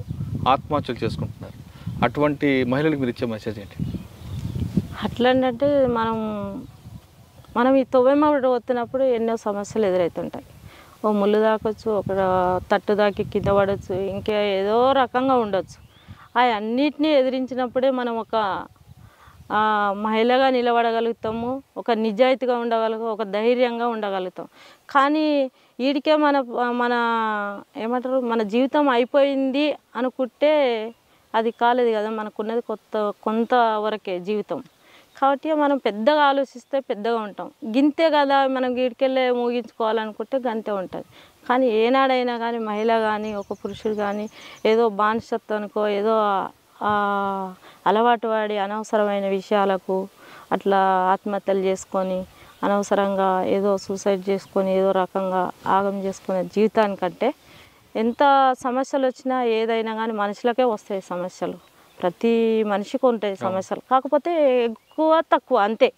ఆత్మహత్యలు చేసుకుంటున్నారు. అటువంటి మహిళలకు మీరు ఇచ్చే మెసేజ్ ఏంటి? అట్లంటే మనం ఈ తొవ్వెమ్మడి వస్తున్నప్పుడు ఎన్నో సమస్యలు ఎదురవుతుంటాయి. ఓ ముళ్ళు దాకొచ్చు, ఒక తట్టు దాకి కింద పడవచ్చు, ఇంకా ఏదో రకంగా ఉండొచ్చు. అన్నిటినీ ఎదిరించినప్పుడే మనం ఒక మహిళగా నిలబడగలుగుతాము, ఒక నిజాయితీగా ఉండగలుగుతాం, ఒక ధైర్యంగా ఉండగలుగుతాం. కానీ వీడికే మన ఏమంటారు, మన జీవితం అయిపోయింది అనుకుంటే అది కాలేదు కదా. మనకున్నది కొంతవరకే జీవితం. కాబట్టి మనం పెద్దగా ఆలోచిస్తే పెద్దగా ఉంటాం. గింతే కదా మనం వీడికెళ్ళే ముగించుకోవాలనుకుంటే గంతే ఉంటుంది. కానీ ఏనాడైనా కానీ మహిళ కానీ ఒక పురుషుడు కానీ ఏదో బానిసత్వానికో ఏదో అలవాటు పడి అనవసరమైన విషయాలకు అట్లా ఆత్మహత్యలు చేసుకొని అనవసరంగా ఏదో సూసైడ్ చేసుకొని ఏదో రకంగా ఆగం చేసుకునే జీవితానికంటే ఎంత సమస్యలు వచ్చినా ఏదైనా కానీ మనుషులకే వస్తాయి సమస్యలు. ప్రతి మనిషికి ఉంటాయి సమస్యలు, కాకపోతే ఎక్కువ తక్కువ అంతే.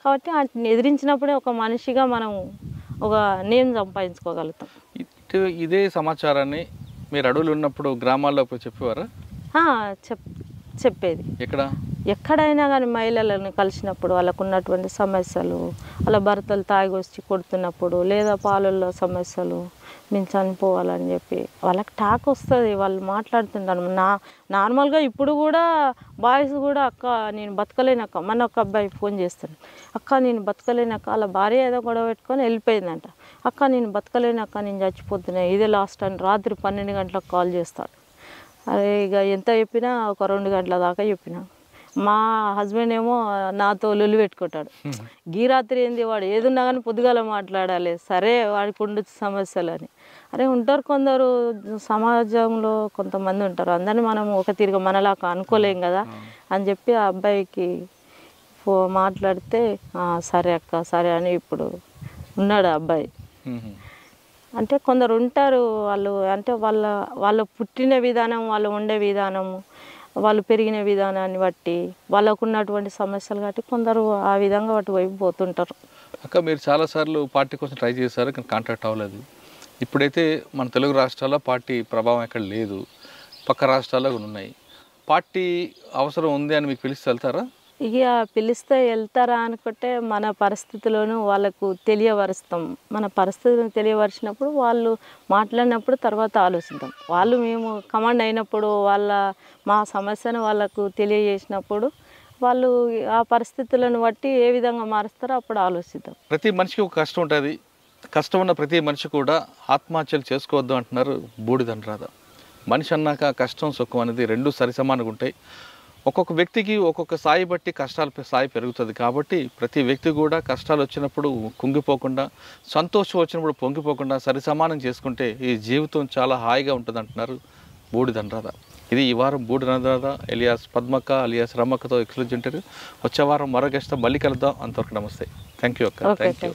కాబట్టి వాటిని ఎదిరించినప్పుడే ఒక మనిషిగా మనం ఒక నేమ్ సంపాదించుకోగలుగుతాం. ఇదే సమాచారాన్ని మీరు అడవులు ఉన్నప్పుడు గ్రామాల్లో చెప్పేవారా? చెప్పేది. ఎక్కడైనా కానీ మహిళలను కలిసినప్పుడు వాళ్ళకు ఉన్నటువంటి సమస్యలు, వాళ్ళ భర్తలు తాగి వచ్చి కొడుతున్నప్పుడు, లేదా పాలల్లో సమస్యలు, మేము చనిపోవాలని చెప్పి వాళ్ళకి టాక్ వస్తుంది. వాళ్ళు మాట్లాడుతుంటారు. నార్మల్గా ఇప్పుడు కూడా బాయ్స్ కూడా అక్క నేను బతకలేనక్క, మన ఒక అబ్బాయి ఫోన్ చేస్తాడు, అక్క నేను బతకలేనక్క, వాళ్ళ భార్య ఏదో గొడవ పెట్టుకొని వెళ్ళిపోయిందంట, అక్క నేను బతకలేనక్క, నేను చచ్చిపోతున్నాయి, ఇదే లాస్ట్ అని రాత్రి 12 గంటలకు కాల్ చేస్తాడు. అదే ఇక ఎంత చెప్పినా ఒక 2 గంటల దాకా చెప్పినా. మా హస్బెండ్ ఏమో నాతో లొల్లి పెట్టుకుంటాడు, గీరాత్రి ఏంది వాడు ఏదున్నా కానీ పొద్దుగాల మాట్లాడాలి, సరే వాడికి ఉండొచ్చు సమస్యలు అని. అరే ఉంటారు కొందరు సమాజంలో కొంతమంది ఉంటారు, అందరినీ మనం ఒక తిరిగి మనలాగా అనుకోలేం కదా అని చెప్పి ఆ అబ్బాయికి మాట్లాడితే సరే అక్క సరే అని ఇప్పుడు ఉన్నాడు అబ్బాయి. అంటే కొందరు ఉంటారు వాళ్ళు, అంటే వాళ్ళ పుట్టిన విధానం, వాళ్ళు ఉండే విధానము, వాళ్ళు పెరిగిన విధానాన్ని బట్టి, వాళ్ళకు ఉన్నటువంటి సమస్యలు బట్టి కొందరు ఆ విధంగా వాటి వైపు పోతుంటారు. అక్క మీరు చాలాసార్లు పార్టీ కోసం ట్రై చేశారు, కానీ కాంటాక్ట్ అవ్వలేదు. ఇప్పుడైతే మన తెలుగు రాష్ట్రాల్లో పార్టీ ప్రభావం ఎక్కడ లేదు, పక్క రాష్ట్రాల్లో ఉన్నాయి. పార్టీ అవసరం ఉంది అని మీకు పిలిస్తే వెళ్తారా? ఇక పిలిస్తే వెళ్తారా అనుకుంటే మన పరిస్థితులను వాళ్ళకు తెలియవరుస్తాం. మన పరిస్థితులను తెలియవరిచినప్పుడు వాళ్ళు మాట్లాడినప్పుడు తర్వాత ఆలోచిద్దాం. వాళ్ళు మేము కమాండ్ అయినప్పుడు మా సమస్యను వాళ్ళకు తెలియజేసినప్పుడు వాళ్ళు ఆ పరిస్థితులను బట్టి ఏ విధంగా మారుస్తారో అప్పుడు ఆలోచిద్దాం. ప్రతి మనిషికి ఒక కష్టం ఉంటుంది. కష్టం ఉన్న ప్రతి మనిషి కూడా ఆత్మహత్యలు చేసుకోవద్దు అంటున్నారు బూడిద అనురాధ. మనిషి అన్నాక కష్టం సుఖం అనేది రెండు సరిసమానంగా ఉంటాయి. ఒక్కొక్క వ్యక్తికి ఒక్కొక్క స్థాయి బట్టి కష్టాల స్థాయి పెరుగుతుంది. కాబట్టి ప్రతి వ్యక్తి కూడా కష్టాలు వచ్చినప్పుడు కుంగిపోకుండా, సంతోషం వచ్చినప్పుడు పొంగిపోకుండా సరిసమానం చేసుకుంటే ఈ జీవితం చాలా హాయిగా ఉంటుంది అంటున్నారు బూడిద అనురాధ. ఇది ఈ వారం బూడిద అనురాధ ఎలియాస్ పద్మక్క అలియాస్ రమ్మక్కతో ఎక్స్క్లూజివ్ ఇంటర్వ్యూ. వచ్చే వారం మరో గెస్ట్తో మళ్ళీ కలుద్దాం. అంతవరకు నమస్తే. థ్యాంక్ యూ అక్క. Thank you.